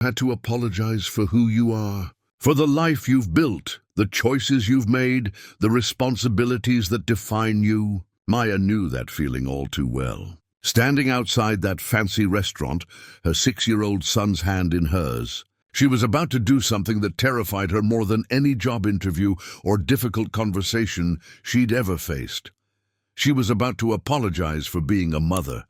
had to apologize for who you are, for the life you've built, the choices you've made, the responsibilities that define you. Maya knew that feeling all too well. Standing outside that fancy restaurant, her 6-year-old son's hand in hers, she was about to do something that terrified her more than any job interview or difficult conversation she'd ever faced. She was about to apologize for being a mother.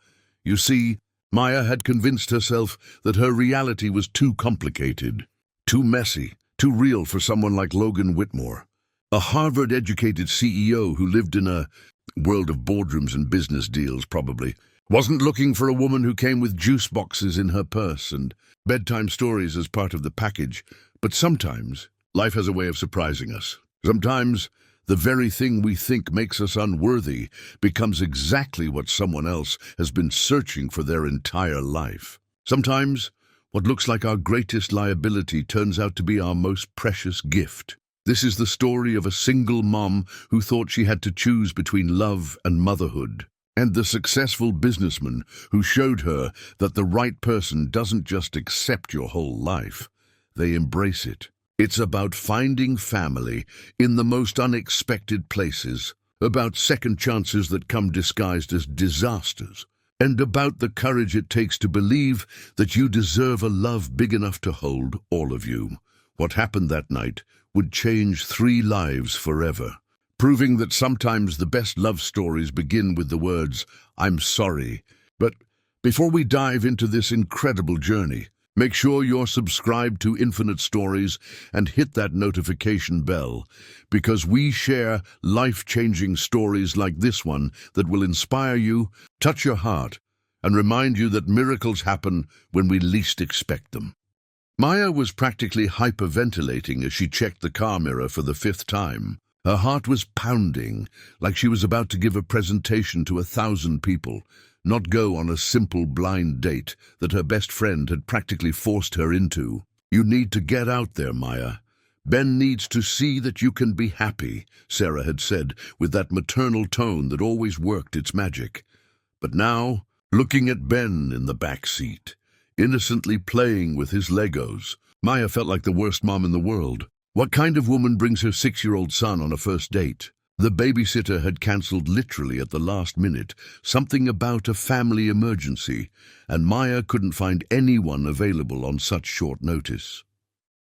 You see, Maya had convinced herself that her reality was too complicated, too messy, too real for someone like Logan Whitmore, a Harvard-educated CEO who lived in a world of boardrooms and business deals, probably. Wasn't looking for a woman who came with juice boxes in her purse and bedtime stories as part of the package. But sometimes, life has a way of surprising us. Sometimes, the very thing we think makes us unworthy becomes exactly what someone else has been searching for their entire life. Sometimes, what looks like our greatest liability turns out to be our most precious gift. This is the story of a single mom who thought she had to choose between love and motherhood, and the successful businessman who showed her that the right person doesn't just accept your whole life, they embrace it. It's about finding family in the most unexpected places, about second chances that come disguised as disasters, and about the courage it takes to believe that you deserve a love big enough to hold all of you. What happened that night would change 3 lives forever, proving that sometimes the best love stories begin with the words, "I'm sorry." But before we dive into this incredible journey, make sure you're subscribed to Infinite Stories and hit that notification bell, because we share life-changing stories like this one that will inspire you, touch your heart, and remind you that miracles happen when we least expect them. Maya was practically hyperventilating as she checked the car mirror for the 5th time. Her heart was pounding, like she was about to give a presentation to 1,000 people, not go on a simple blind date that her best friend had practically forced her into. "You need to get out there, Maya. Ben needs to see that you can be happy," Sarah had said with that maternal tone that always worked its magic. But now, looking at Ben in the back seat, innocently playing with his Legos, Maya felt like the worst mom in the world. What kind of woman brings her 6-year-old son on a first date? The babysitter had cancelled literally at the last minute, something about a family emergency, and Maya couldn't find anyone available on such short notice.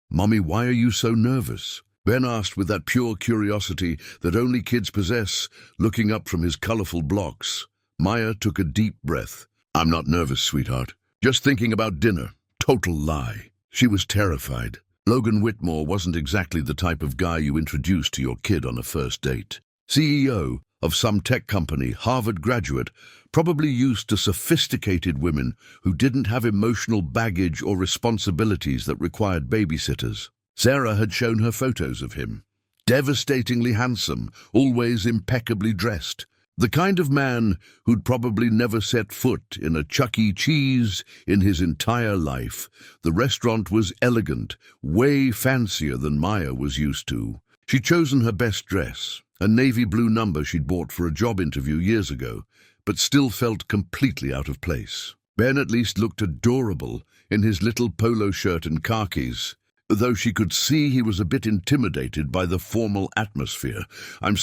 "Mommy, why are you so nervous?" Ben asked with that pure curiosity that only kids possess, looking up from his colourful blocks. Maya took a deep breath. "I'm not nervous, sweetheart. Just thinking about dinner." Total lie. She was terrified. Logan Whitmore wasn't exactly the type of guy you introduce to your kid on a first date. CEO of some tech company, Harvard graduate, probably used to sophisticated women who didn't have emotional baggage or responsibilities that required babysitters. Sarah had shown her photos of him. Devastatingly handsome, always impeccably dressed. The kind of man who'd probably never set foot in a Chuck E. Cheese in his entire life. The restaurant was elegant, way fancier than Maya was used to. She'd chosen her best dress, a navy blue number she'd bought for a job interview years ago, but still felt completely out of place. Ben at least looked adorable in his little polo shirt and khakis, though she could see he was a bit intimidated by the formal atmosphere. I'm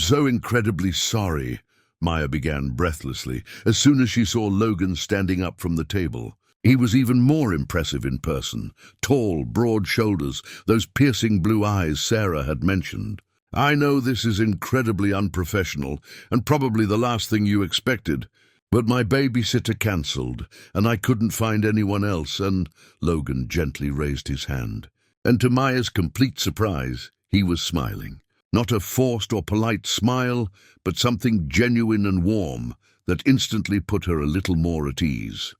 so incredibly sorry," Maya began breathlessly, as soon as she saw Logan standing up from the table. He was even more impressive in person. Tall, broad shoulders, those piercing blue eyes Sarah had mentioned. "I know this is incredibly unprofessional, and probably the last thing you expected, but my babysitter cancelled, and I couldn't find anyone else, and—" Logan gently raised his hand. And to Maya's complete surprise, he was smiling. Not a forced or polite smile, but something genuine and warm that instantly put her a little more at ease.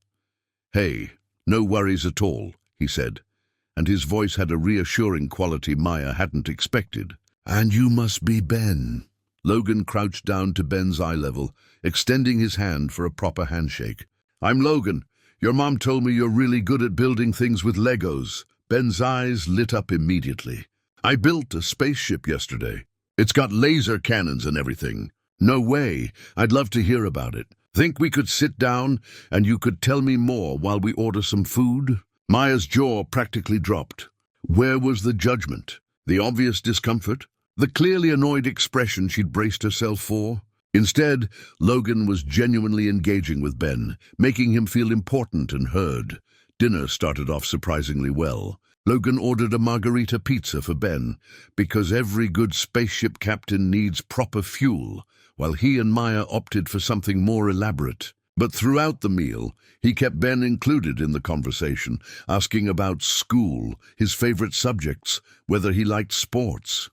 "Hey, no worries at all," he said, and his voice had a reassuring quality Maya hadn't expected. "And you must be Ben." Logan crouched down to Ben's eye level, extending his hand for a proper handshake. "I'm Logan. Your mom told me you're really good at building things with Legos." Ben's eyes lit up immediately. "I built a spaceship yesterday. It's got laser cannons and everything." "No way. I'd love to hear about it. Think we could sit down and you could tell me more while we order some food?" Maya's jaw practically dropped. Where was the judgment? The obvious discomfort? The clearly annoyed expression she'd braced herself for? Instead, Logan was genuinely engaging with Ben, making him feel important and heard. Dinner started off surprisingly well. Logan ordered a margarita pizza for Ben, because every good spaceship captain needs proper fuel, while he and Maya opted for something more elaborate. But throughout the meal, he kept Ben included in the conversation, asking about school, his favorite subjects, whether he liked sports.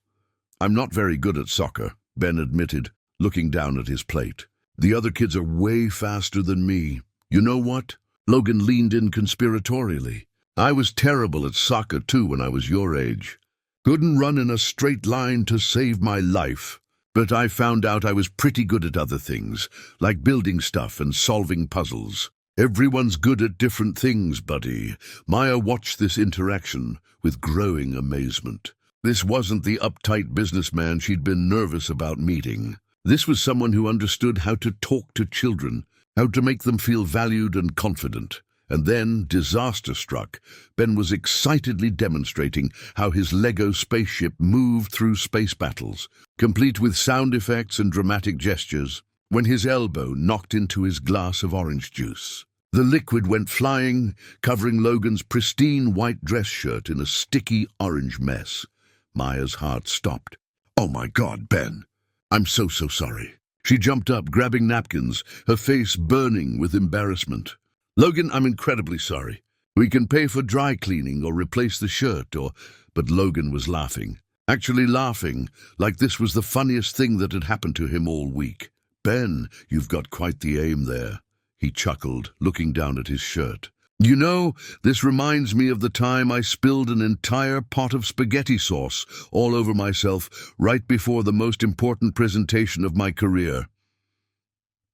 "I'm not very good at soccer," Ben admitted, looking down at his plate. "The other kids are way faster than me." "You know what?" Logan leaned in conspiratorially. "I was terrible at soccer too when I was your age. Couldn't run in a straight line to save my life. But I found out I was pretty good at other things, like building stuff and solving puzzles. Everyone's good at different things, buddy." Maya watched this interaction with growing amazement. This wasn't the uptight businessman she'd been nervous about meeting. This was someone who understood how to talk to children, how to make them feel valued and confident. And then, disaster struck, Ben was excitedly demonstrating how his Lego spaceship moved through space battles, complete with sound effects and dramatic gestures, when his elbow knocked into his glass of orange juice. The liquid went flying, covering Logan's pristine white dress shirt in a sticky orange mess. Maya's heart stopped. "Oh my God, Ben! I'm so sorry." She jumped up, grabbing napkins, her face burning with embarrassment. "Logan, I'm incredibly sorry. We can pay for dry cleaning or replace the shirt or—" But Logan was laughing. Actually laughing, like this was the funniest thing that had happened to him all week. "Ben, you've got quite the aim there," he chuckled, looking down at his shirt. "You know, this reminds me of the time I spilled an entire pot of spaghetti sauce all over myself right before the most important presentation of my career."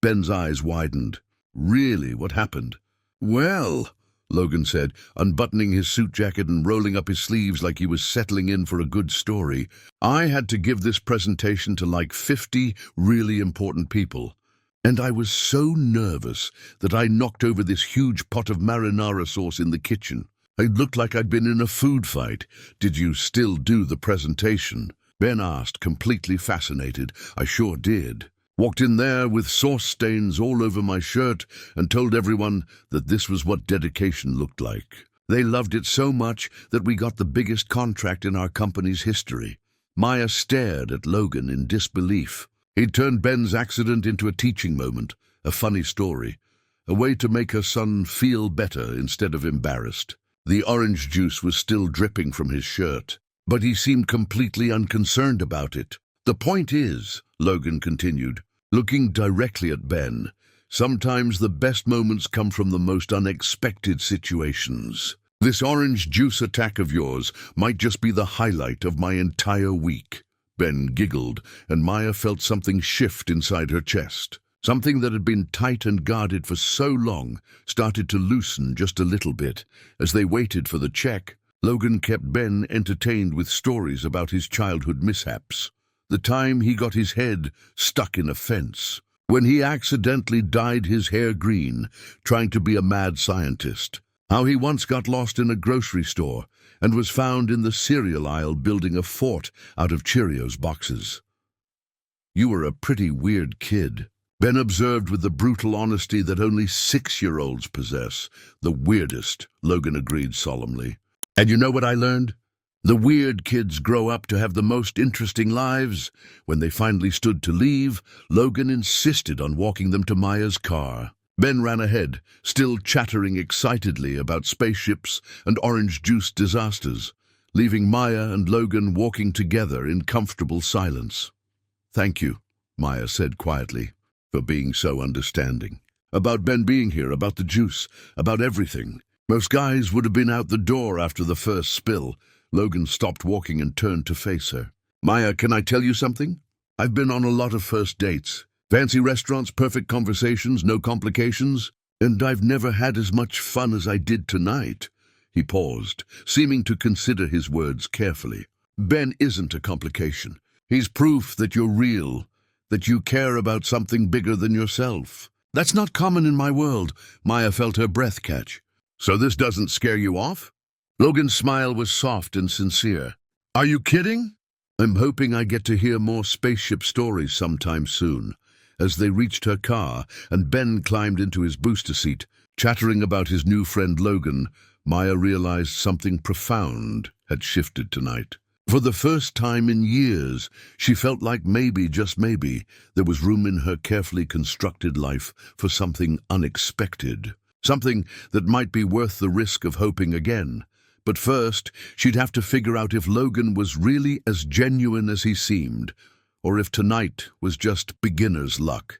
Ben's eyes widened. "Really, what happened?" "Well," Logan said, unbuttoning his suit jacket and rolling up his sleeves like he was settling in for a good story, "I had to give this presentation to like 50 really important people. And I was so nervous that I knocked over this huge pot of marinara sauce in the kitchen. It looked like I'd been in a food fight. Did you still do the presentation?" Ben asked, completely fascinated. "I sure did. Walked in there with sauce stains all over my shirt and told everyone that this was what dedication looked like. They loved it so much that we got the biggest contract in our company's history." Maya stared at Logan in disbelief. He'd turned Ben's accident into a teaching moment, a funny story, a way to make her son feel better instead of embarrassed. The orange juice was still dripping from his shirt, but he seemed completely unconcerned about it. "The point is," Logan continued, looking directly at Ben, "sometimes the best moments come from the most unexpected situations. This orange juice attack of yours might just be the highlight of my entire week." Ben giggled, and Maya felt something shift inside her chest. Something that had been tight and guarded for so long started to loosen just a little bit. As they waited for the check, Logan kept Ben entertained with stories about his childhood mishaps. The time he got his head stuck in a fence, when he accidentally dyed his hair green, trying to be a mad scientist. How he once got lost in a grocery store and was found in the cereal aisle building a fort out of Cheerios boxes. "You were a pretty weird kid," Ben observed with the brutal honesty that only 6-year-olds possess. "The weirdest," Logan agreed solemnly. "And you know what I learned? The weird kids grow up to have the most interesting lives." When they finally stood to leave, Logan insisted on walking them to Maya's car. Ben ran ahead, still chattering excitedly about spaceships and orange juice disasters, leaving Maya and Logan walking together in comfortable silence. "Thank you," Maya said quietly, "for being so understanding. About Ben being here, about the juice, about everything. Most guys would have been out the door after the first spill." Logan stopped walking and turned to face her. "Maya, can I tell you something? I've been on a lot of first dates. Fancy restaurants, perfect conversations, no complications. And I've never had as much fun as I did tonight." He paused, seeming to consider his words carefully. "Ben isn't a complication. He's proof that you're real, that you care about something bigger than yourself. That's not common in my world." Maya felt her breath catch. So this doesn't scare you off? Logan's smile was soft and sincere. Are you kidding? I'm hoping I get to hear more spaceship stories sometime soon. As they reached her car and Ben climbed into his booster seat, chattering about his new friend Logan, Maya realized something profound had shifted tonight. For the first time in years, she felt like maybe, just maybe, there was room in her carefully constructed life for something unexpected. Something that might be worth the risk of hoping again. But first, she'd have to figure out if Logan was really as genuine as he seemed, or if tonight was just beginner's luck.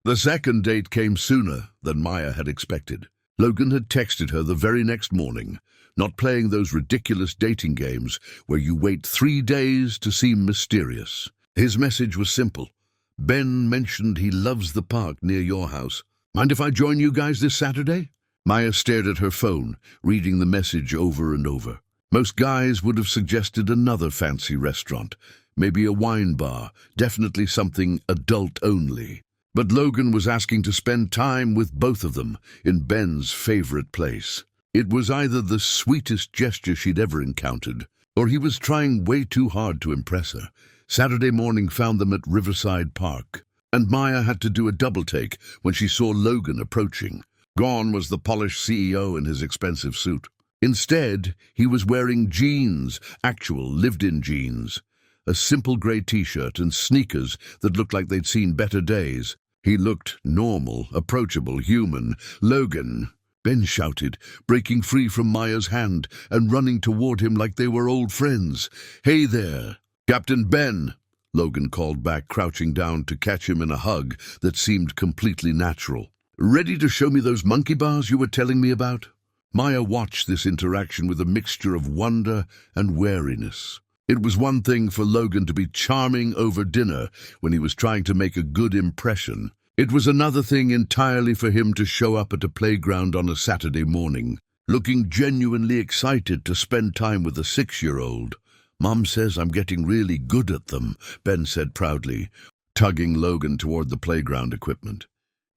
The second date came sooner than Maya had expected. Logan had texted her the very next morning, not playing those ridiculous dating games where you wait 3 days to seem mysterious. His message was simple. Ben mentioned he loves the park near your house. Mind if I join you guys this Saturday? Maya stared at her phone, reading the message over and over. Most guys would have suggested another fancy restaurant, maybe a wine bar, definitely something adult-only. But Logan was asking to spend time with both of them in Ben's favorite place. It was either the sweetest gesture she'd ever encountered, or he was trying way too hard to impress her. Saturday morning found them at Riverside Park, and Maya had to do a double-take when she saw Logan approaching. Gone was the polished CEO in his expensive suit. Instead, he was wearing jeans, actual lived-in jeans, a simple grey t-shirt and sneakers that looked like they'd seen better days. He looked normal, approachable, human. "Logan!" Ben shouted, breaking free from Maya's hand and running toward him like they were old friends. "Hey there!" "Captain Ben!" Logan called back, crouching down to catch him in a hug that seemed completely natural. "Ready to show me those monkey bars you were telling me about?" Maya watched this interaction with a mixture of wonder and wariness. It was one thing for Logan to be charming over dinner when he was trying to make a good impression. It was another thing entirely for him to show up at a playground on a Saturday morning, looking genuinely excited to spend time with a 6-year-old. "Mom says I'm getting really good at them," Ben said proudly, tugging Logan toward the playground equipment.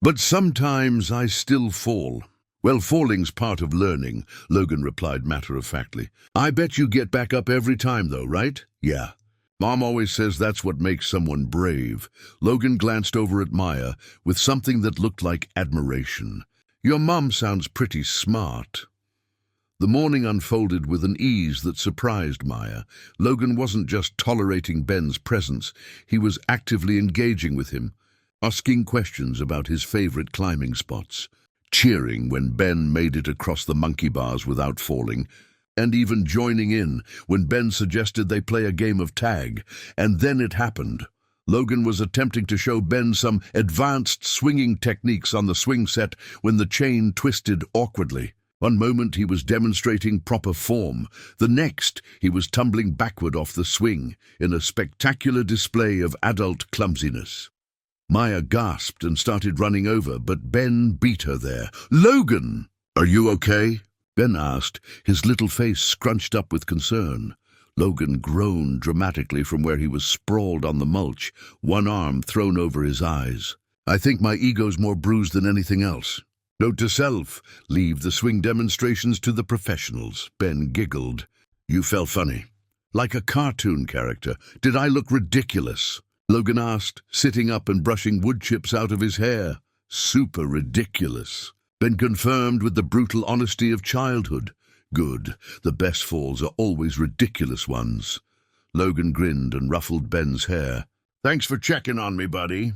"But sometimes I still fall." "Well, falling's part of learning," Logan replied matter-of-factly. "I bet you get back up every time, though, right?" "Yeah. Mom always says that's what makes someone brave." Logan glanced over at Maya with something that looked like admiration. "Your mom sounds pretty smart." The morning unfolded with an ease that surprised Maya. Logan wasn't just tolerating Ben's presence, he was actively engaging with him, asking questions about his favorite climbing spots, cheering when Ben made it across the monkey bars without falling, and even joining in when Ben suggested they play a game of tag. And then it happened. Logan was attempting to show Ben some advanced swinging techniques on the swing set when the chain twisted awkwardly. One moment he was demonstrating proper form. The next, he was tumbling backward off the swing in a spectacular display of adult clumsiness. Maya gasped and started running over, but Ben beat her there. "Logan! Are you okay?" Ben asked, his little face scrunched up with concern. Logan groaned dramatically from where he was sprawled on the mulch, one arm thrown over his eyes. "I think my ego's more bruised than anything else." "Note to self, leave the swing demonstrations to the professionals," Ben giggled. "You felt funny. Like a cartoon character. Did I look ridiculous?" Logan asked, sitting up and brushing wood chips out of his hair. "Super ridiculous." Ben confirmed with the brutal honesty of childhood. "Good. The best falls are always ridiculous ones." Logan grinned and ruffled Ben's hair. "Thanks for checking on me, buddy."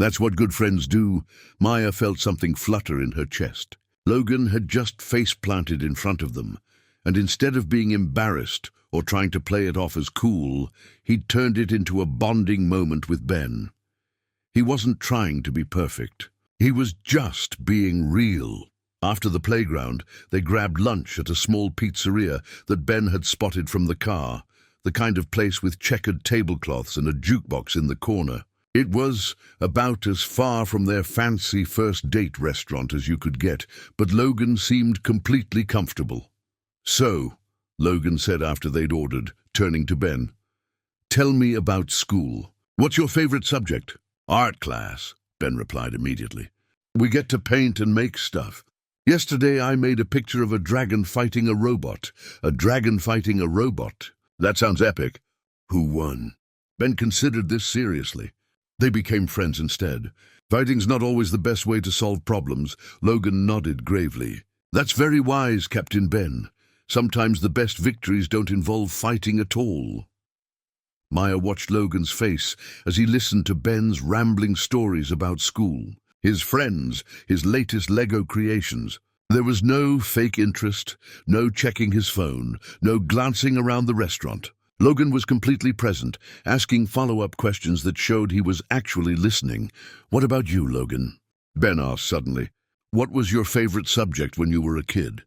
"That's what good friends do." Maya felt something flutter in her chest. Logan had just face-planted in front of them, and instead of being embarrassed or trying to play it off as cool, he'd turned it into a bonding moment with Ben. He wasn't trying to be perfect. He was just being real. After the playground, they grabbed lunch at a small pizzeria that Ben had spotted from the car, the kind of place with checkered tablecloths and a jukebox in the corner. It was about as far from their fancy first-date restaurant as you could get, but Logan seemed completely comfortable. "So," Logan said after they'd ordered, turning to Ben, "tell me about school. What's your favorite subject?" "Art class," Ben replied immediately. "We get to paint and make stuff." Yesterday I made a picture of a dragon fighting a robot. A dragon fighting a robot. That sounds epic. Who won? Ben considered this seriously. They became friends instead. Fighting's not always the best way to solve problems. Logan nodded gravely. That's very wise, Captain Ben. Sometimes the best victories don't involve fighting at all. Maya watched Logan's face as he listened to Ben's rambling stories about school, his friends, his latest Lego creations. There was no fake interest, no checking his phone, no glancing around the restaurant. Logan was completely present, asking follow-up questions that showed he was actually listening. What about you, Logan? Ben asked suddenly. What was your favorite subject when you were a kid?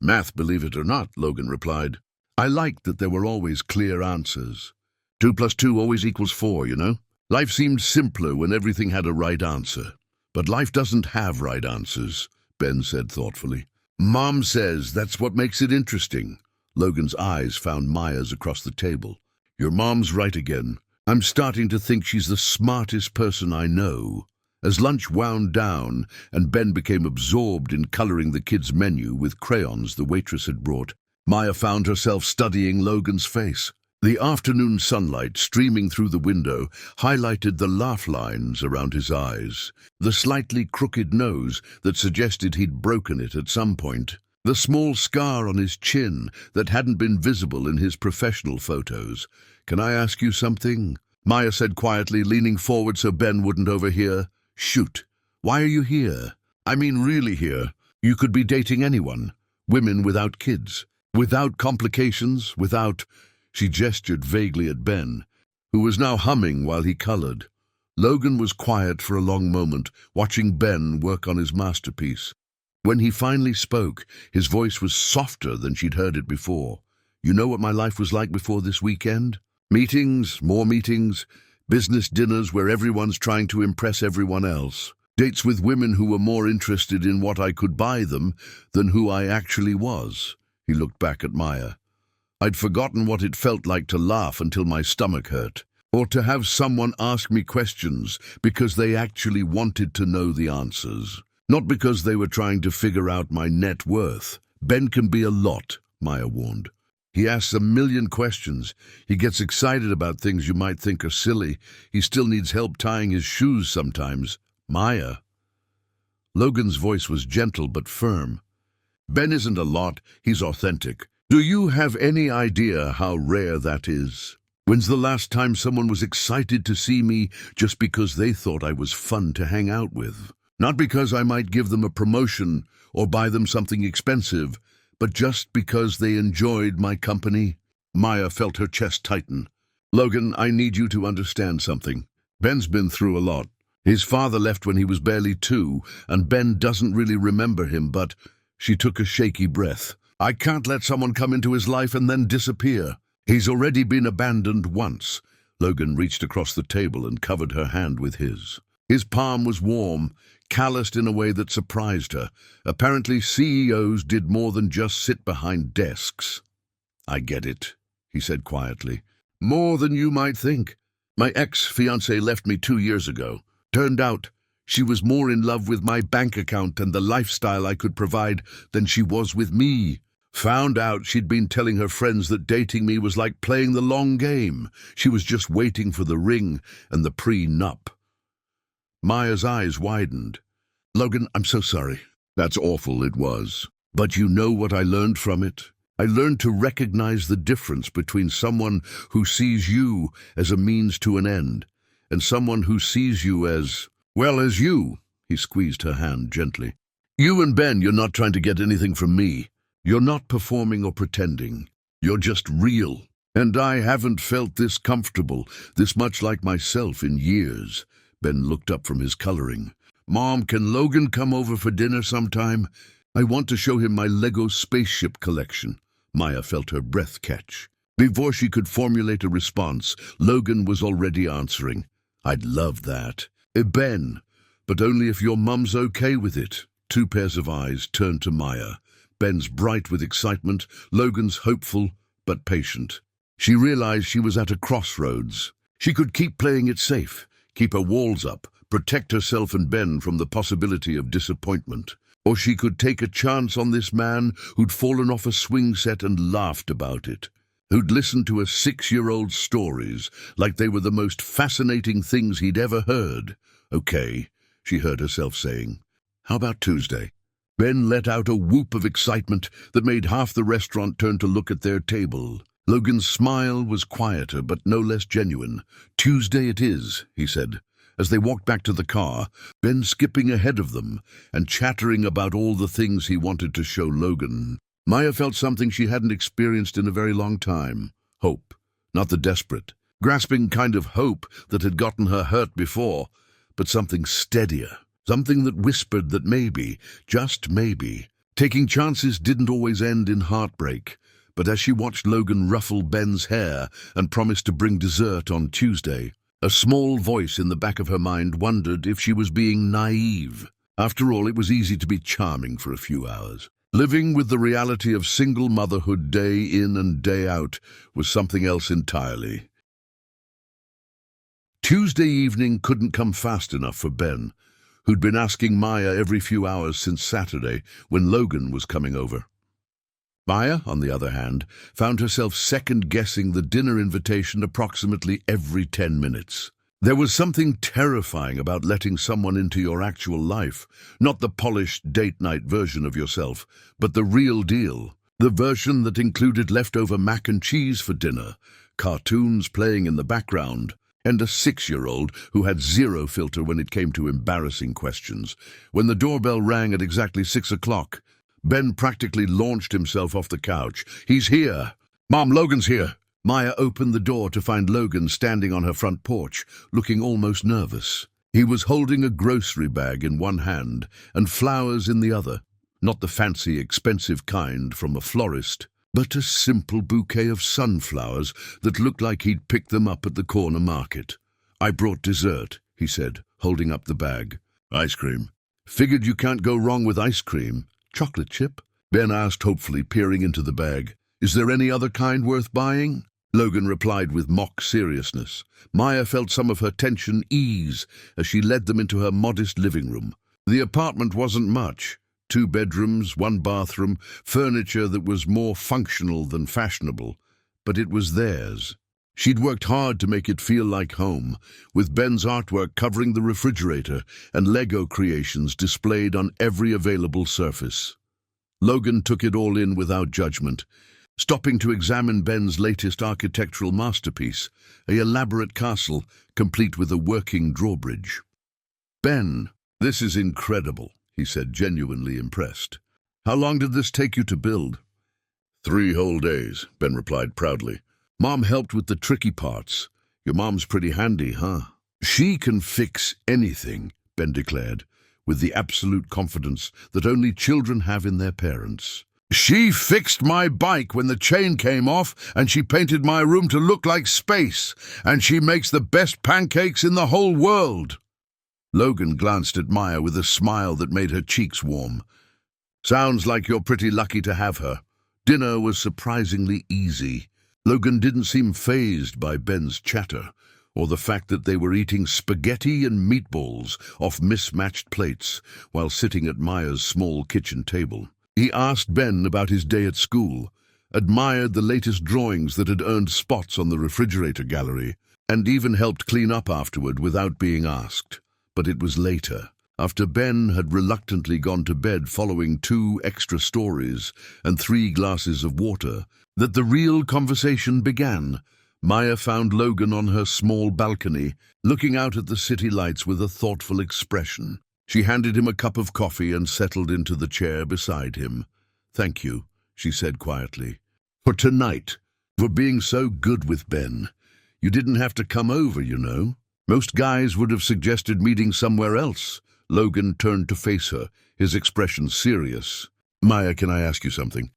Math, believe it or not, Logan replied. I liked that there were always clear answers. 2 + 2 always equals 4, you know? Life seemed simpler when everything had a right answer. But life doesn't have right answers, Ben said thoughtfully. Mom says that's what makes it interesting. Logan's eyes found Maya's across the table. Your mom's right again. I'm starting to think she's the smartest person I know. As lunch wound down and Ben became absorbed in coloring the kids' menu with crayons the waitress had brought, Maya found herself studying Logan's face. The afternoon sunlight streaming through the window highlighted the laugh lines around his eyes, the slightly crooked nose that suggested he'd broken it at some point, the small scar on his chin that hadn't been visible in his professional photos. Can I ask you something? Maya said quietly, leaning forward so Ben wouldn't overhear. Shoot. Why are you here? I mean really here. You could be dating anyone. Women without kids. Without complications, without... She gestured vaguely at Ben, who was now humming while he colored. Logan was quiet for a long moment, watching Ben work on his masterpiece. When he finally spoke, his voice was softer than she'd heard it before. You know what my life was like before this weekend? Meetings, more meetings, business dinners where everyone's trying to impress everyone else. Dates with women who were more interested in what I could buy them than who I actually was. He looked back at Maya. I'd forgotten what it felt like to laugh until my stomach hurt, or to have someone ask me questions because they actually wanted to know the answers, not because they were trying to figure out my net worth. Ben can be a lot, Maya warned. He asks a million questions. He gets excited about things you might think are silly. He still needs help tying his shoes sometimes. Maya. Logan's voice was gentle but firm. Ben isn't a lot, he's authentic. Do you have any idea how rare that is? When's the last time someone was excited to see me just because they thought I was fun to hang out with? Not because I might give them a promotion or buy them something expensive, but just because they enjoyed my company? Maya felt her chest tighten. Logan, I need you to understand something. Ben's been through a lot. His father left when he was barely 2, and Ben doesn't really remember him, but... She took a shaky breath. I can't let someone come into his life and then disappear. He's already been abandoned once. Logan reached across the table and covered her hand with his. His palm was warm, calloused in a way that surprised her. Apparently CEOs did more than just sit behind desks. I get it, he said quietly. More than you might think. My ex-fiancée left me 2 years ago. Turned out she was more in love with my bank account and the lifestyle I could provide than she was with me. Found out she'd been telling her friends that dating me was like playing the long game. She was just waiting for the ring and the prenup. Maya's eyes widened. Logan, I'm so sorry. That's awful, it was. But you know what I learned from it? I learned to recognize the difference between someone who sees you as a means to an end and someone who sees you as, well, as you. He squeezed her hand gently. You and Ben, you're not trying to get anything from me. You're not performing or pretending. You're just real. And I haven't felt this comfortable, this much like myself in years. Ben looked up from his coloring. Mom, can Logan come over for dinner sometime? I want to show him my Lego spaceship collection. Maya felt her breath catch. Before she could formulate a response, Logan was already answering. I'd love that. Ben, but only if your mum's okay with it. 2 pairs of eyes turned to Maya. Ben's bright with excitement, Logan's hopeful but patient. She realized she was at a crossroads. She could keep playing it safe, keep her walls up, protect herself and Ben from the possibility of disappointment. Or she could take a chance on this man who'd fallen off a swing set and laughed about it, who'd listened to a 6-year-old's stories like they were the most fascinating things he'd ever heard. Okay, she heard herself saying. How about Tuesday? Ben let out a whoop of excitement that made half the restaurant turn to look at their table. Logan's smile was quieter but no less genuine. Tuesday it is, he said. As they walked back to the car, Ben skipping ahead of them and chattering about all the things he wanted to show Logan. Maya felt something she hadn't experienced in a very long time. Hope, not the desperate, grasping kind of hope that had gotten her hurt before, but something steadier, something that whispered that maybe, just maybe, taking chances didn't always end in heartbreak. But as she watched Logan ruffle Ben's hair and promise to bring dessert on Tuesday, a small voice in the back of her mind wondered if she was being naive. After all, it was easy to be charming for a few hours. Living with the reality of single motherhood day in and day out was something else entirely. Tuesday evening couldn't come fast enough for Ben, who'd been asking Maya every few hours since Saturday when Logan was coming over. Maya, on the other hand, found herself second-guessing the dinner invitation approximately every 10 minutes. There was something terrifying about letting someone into your actual life, not the polished date-night version of yourself, but the real deal, the version that included leftover mac and cheese for dinner, cartoons playing in the background, and a 6-year-old who had zero filter when it came to embarrassing questions. When the doorbell rang at exactly 6 o'clock, Ben practically launched himself off the couch. "He's here! Mom, Logan's here!" Maya opened the door to find Logan standing on her front porch, looking almost nervous. He was holding a grocery bag in one hand and flowers in the other. Not the fancy, expensive kind from a florist, but a simple bouquet of sunflowers that looked like he'd picked them up at the corner market. "I brought dessert," he said, holding up the bag. "Ice cream." "Figured you can't go wrong with ice cream." "Chocolate chip?" Ben asked hopefully, peering into the bag. "Is there any other kind worth buying?" Logan replied with mock seriousness. Maya felt some of her tension ease as she led them into her modest living room. The apartment wasn't much. 2 bedrooms, 1 bathroom, furniture that was more functional than fashionable. But it was theirs. She'd worked hard to make it feel like home, with Ben's artwork covering the refrigerator and Lego creations displayed on every available surface. Logan took it all in without judgment, stopping to examine Ben's latest architectural masterpiece, an elaborate castle complete with a working drawbridge. "Ben, this is incredible," he said, genuinely impressed. "How long did this take you to build?" 3 whole days, Ben replied proudly. "Mom helped with the tricky parts. Your mom's pretty handy, huh?" "She can fix anything," Ben declared, with the absolute confidence that only children have in their parents. "She fixed my bike when the chain came off, and she painted my room to look like space, and she makes the best pancakes in the whole world." Logan glanced at Maya with a smile that made her cheeks warm. "Sounds like you're pretty lucky to have her." Dinner was surprisingly easy. Logan didn't seem fazed by Ben's chatter, or the fact that they were eating spaghetti and meatballs off mismatched plates while sitting at Maya's small kitchen table. He asked Ben about his day at school, admired the latest drawings that had earned spots on the refrigerator gallery, and even helped clean up afterward without being asked. But it was later, after Ben had reluctantly gone to bed following 2 extra stories and 3 glasses of water, that the real conversation began. Maya found Logan on her small balcony, looking out at the city lights with a thoughtful expression. She handed him a cup of coffee and settled into the chair beside him. "Thank you," she said quietly, "for tonight, for being so good with Ben. You didn't have to come over, you know. Most guys would have suggested meeting somewhere else." Logan turned to face her, his expression serious. "Maya, can I ask you something?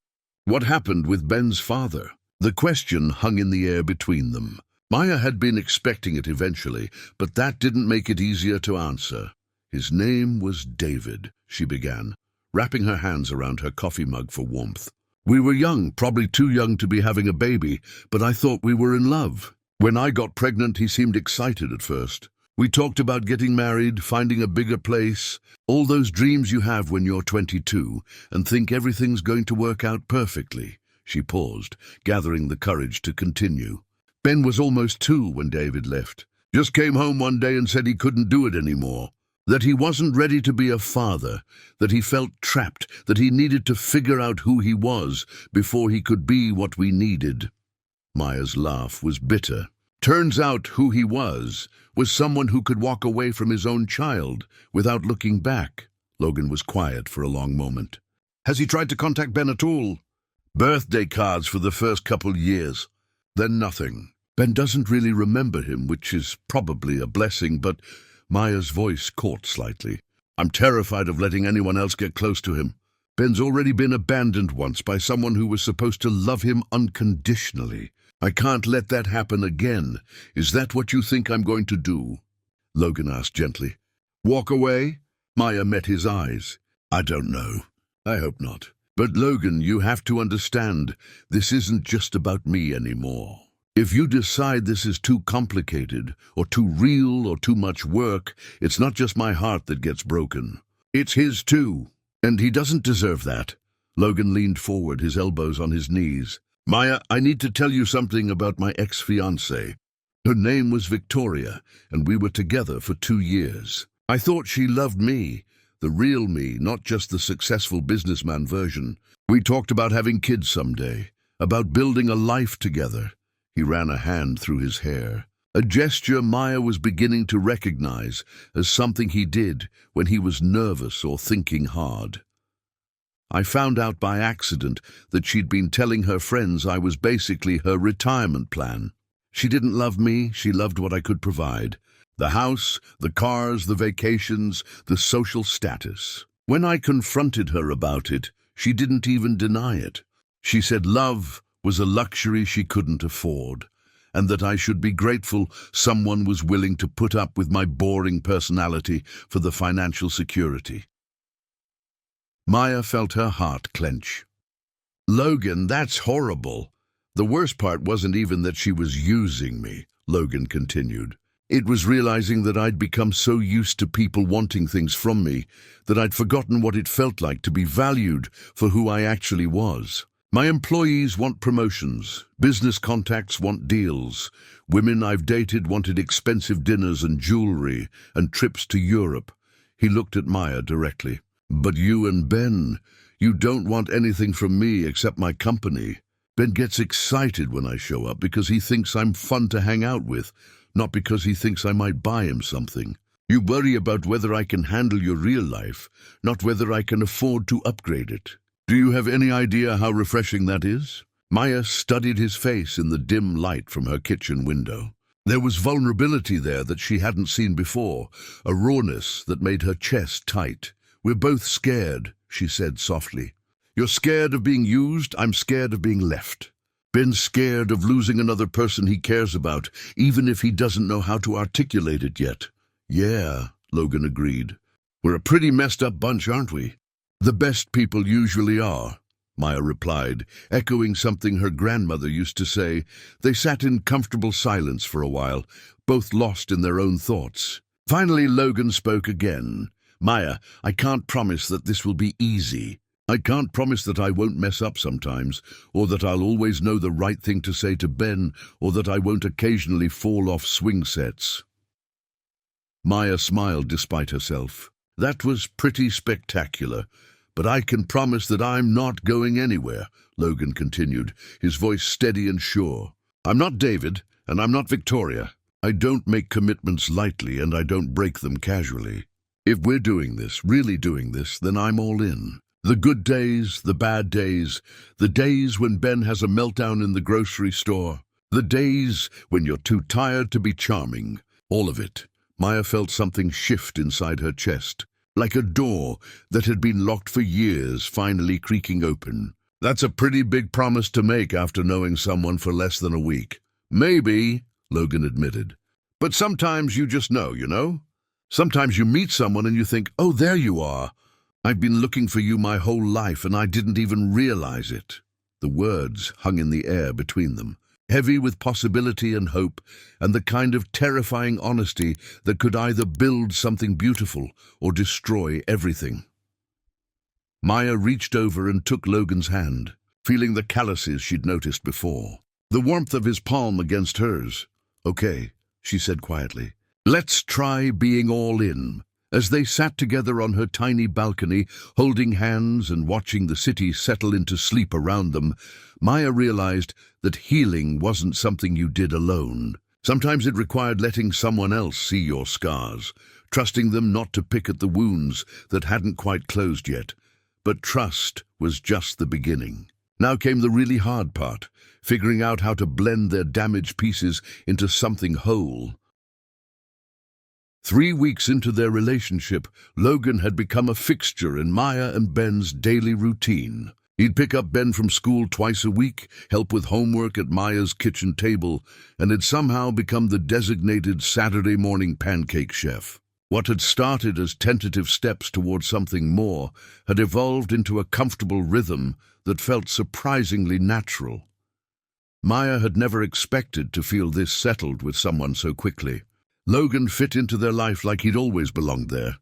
What happened with Ben's father?" The question hung in the air between them. Maya had been expecting it eventually, but that didn't make it easier to answer. "His name was David," she began, wrapping her hands around her coffee mug for warmth. "We were young, probably too young to be having a baby, but I thought we were in love. When I got pregnant, he seemed excited at first. We talked about getting married, finding a bigger place, all those dreams you have when you're 22 and think everything's going to work out perfectly. She paused, gathering the courage to continue. Ben was almost 2 when David left. Just came home one day and said he couldn't do it anymore. That he wasn't ready to be a father, that he felt trapped, that he needed to figure out who he was before he could be what we needed. Maya's laugh was bitter. Turns out who he was someone who could walk away from his own child without looking back. Logan was quiet for a long moment. Has he tried to contact Ben at all? Birthday cards for the first couple years. Then nothing. Ben doesn't really remember him, which is probably a blessing, but Maya's voice caught slightly. I'm terrified of letting anyone else get close to him. Ben's already been abandoned once by someone who was supposed to love him unconditionally. I can't let that happen again. Is that what you think I'm going to do? Logan asked gently. Walk away? Maya met his eyes. I don't know. I hope not. But Logan, you have to understand, this isn't just about me anymore. If you decide this is too complicated, or too real, or too much work, it's not just my heart that gets broken. It's his too. And he doesn't deserve that. Logan leaned forward, his elbows on his knees. Maya, I need to tell you something about my ex-fiancée. Her name was Victoria, and we were together for 2 years. I thought she loved me, the real me, not just the successful businessman version. We talked about having kids someday, about building a life together. He ran a hand through his hair, a gesture Maya was beginning to recognize as something he did when he was nervous or thinking hard. I found out by accident that she'd been telling her friends I was basically her retirement plan. She didn't love me, she loved what I could provide. The house, the cars, the vacations, the social status. When I confronted her about it, she didn't even deny it. She said love was a luxury she couldn't afford, and that I should be grateful someone was willing to put up with my boring personality for the financial security. Maya felt her heart clench. Logan, that's horrible. The worst part wasn't even that she was using me, Logan continued. It was realizing that I'd become so used to people wanting things from me that I'd forgotten what it felt like to be valued for who I actually was. My employees want promotions, business contacts want deals, women I've dated wanted expensive dinners and jewelry and trips to Europe. He looked at Maya directly. But you and Ben, you don't want anything from me except my company. Ben gets excited when I show up because he thinks I'm fun to hang out with, not because he thinks I might buy him something. You worry about whether I can handle your real life, not whether I can afford to upgrade it. Do you have any idea how refreshing that is? Maya studied his face in the dim light from her kitchen window. There was vulnerability there that she hadn't seen before, a rawness that made her chest tight. We're both scared, she said softly. You're scared of being used, I'm scared of being left. Ben's scared of losing another person he cares about, even if he doesn't know how to articulate it yet. Yeah, Logan agreed. We're a pretty messed up bunch, aren't we? The best people usually are, Maya replied, echoing something her grandmother used to say. They sat in comfortable silence for a while, both lost in their own thoughts. Finally, Logan spoke again. Maya, I can't promise that this will be easy. I can't promise that I won't mess up sometimes, or that I'll always know the right thing to say to Ben, or that I won't occasionally fall off swing sets. Maya smiled despite herself. That was pretty spectacular, but I can promise that I'm not going anywhere, Logan continued, his voice steady and sure. I'm not David, and I'm not Victoria. I don't make commitments lightly, and I don't break them casually. If we're doing this, really doing this, then I'm all in. The good days, the bad days, the days when Ben has a meltdown in the grocery store, the days when you're too tired to be charming, all of it. Maya felt something shift inside her chest, like a door that had been locked for years finally creaking open. That's a pretty big promise to make after knowing someone for less than a week. Maybe, Logan admitted. But sometimes you just know, you know? Sometimes you meet someone and you think, oh, there you are. I've been looking for you my whole life and I didn't even realize it. The words hung in the air between them. heavy with possibility and hope, and the kind of terrifying honesty that could either build something beautiful or destroy everything. Maya reached over and took Logan's hand, feeling the calluses she'd noticed before, the warmth of his palm against hers. "Okay," she said quietly. "Let's try being all in." As they sat together on her tiny balcony, holding hands and watching the city settle into sleep around them, Maya realized that healing wasn't something you did alone. Sometimes it required letting someone else see your scars, trusting them not to pick at the wounds that hadn't quite closed yet. But trust was just the beginning. Now came the really hard part, figuring out how to blend their damaged pieces into something whole. 3 weeks into their relationship, Logan had become a fixture in Maya and Ben's daily routine. He'd pick up Ben from school twice a week, help with homework at Maya's kitchen table, and had somehow become the designated Saturday morning pancake chef. What had started as tentative steps towards something more had evolved into a comfortable rhythm that felt surprisingly natural. Maya had never expected to feel this settled with someone so quickly. Logan fit into their life like he'd always belonged there,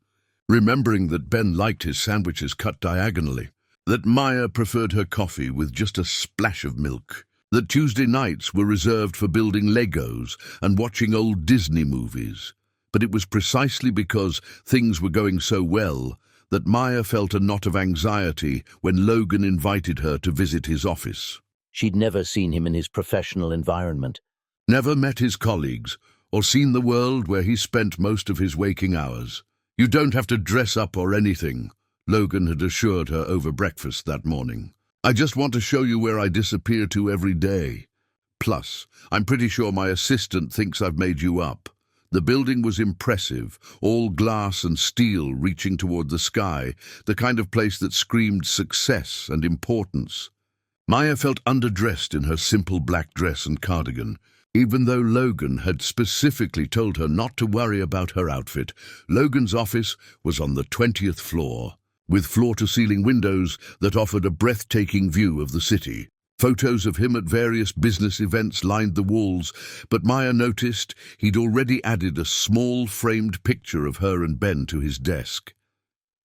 remembering that Ben liked his sandwiches cut diagonally, that Maya preferred her coffee with just a splash of milk, that Tuesday nights were reserved for building Legos and watching old Disney movies. But it was precisely because things were going so well that Maya felt a knot of anxiety when Logan invited her to visit his office. She'd never seen him in his professional environment. Never met his colleagues, or seen the world where he spent most of his waking hours. "You don't have to dress up or anything," Logan had assured her over breakfast that morning. "I just want to show you where I disappear to every day. Plus, I'm pretty sure my assistant thinks I've made you up." The building was impressive, all glass and steel reaching toward the sky, the kind of place that screamed success and importance. Maya felt underdressed in her simple black dress and cardigan. Even though Logan had specifically told her not to worry about her outfit, Logan's office was on the 20th floor, with floor-to-ceiling windows that offered a breathtaking view of the city. Photos of him at various business events lined the walls, but Maya noticed he'd already added a small framed picture of her and Ben to his desk.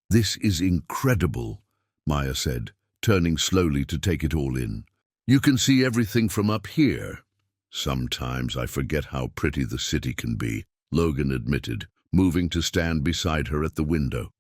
"This is incredible," Maya said, turning slowly to take it all in. "You can see everything from up here." "Sometimes I forget how pretty the city can be," Logan admitted, moving to stand beside her at the window.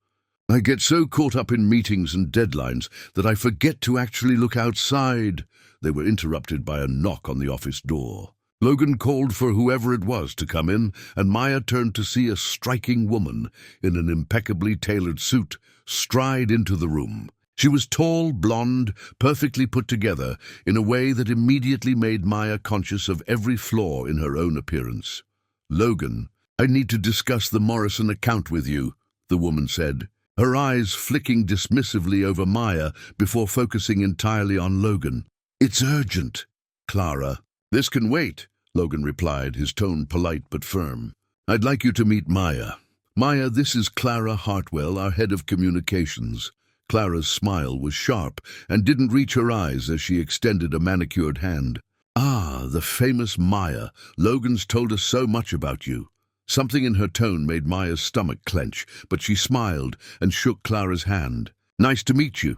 "I get so caught up in meetings and deadlines that I forget to actually look outside." They were interrupted by a knock on the office door. Logan called for whoever it was to come in, and Maya turned to see a striking woman in an impeccably tailored suit stride into the room. She was tall, blonde, perfectly put together in a way that immediately made Maya conscious of every flaw in her own appearance. "Logan, I need to discuss the Morrison account with you," the woman said, her eyes flicking dismissively over Maya before focusing entirely on Logan. "It's urgent." "Clara." "This can wait," Logan replied, his tone polite but firm. "I'd like you to meet Maya. Maya, this is Clara Hartwell, our head of communications." Clara's smile was sharp and didn't reach her eyes as she extended a manicured hand. "Ah, the famous Maya. Logan's told us so much about you." Something in her tone made Maya's stomach clench, but she smiled and shook Clara's hand. "Nice to meet you."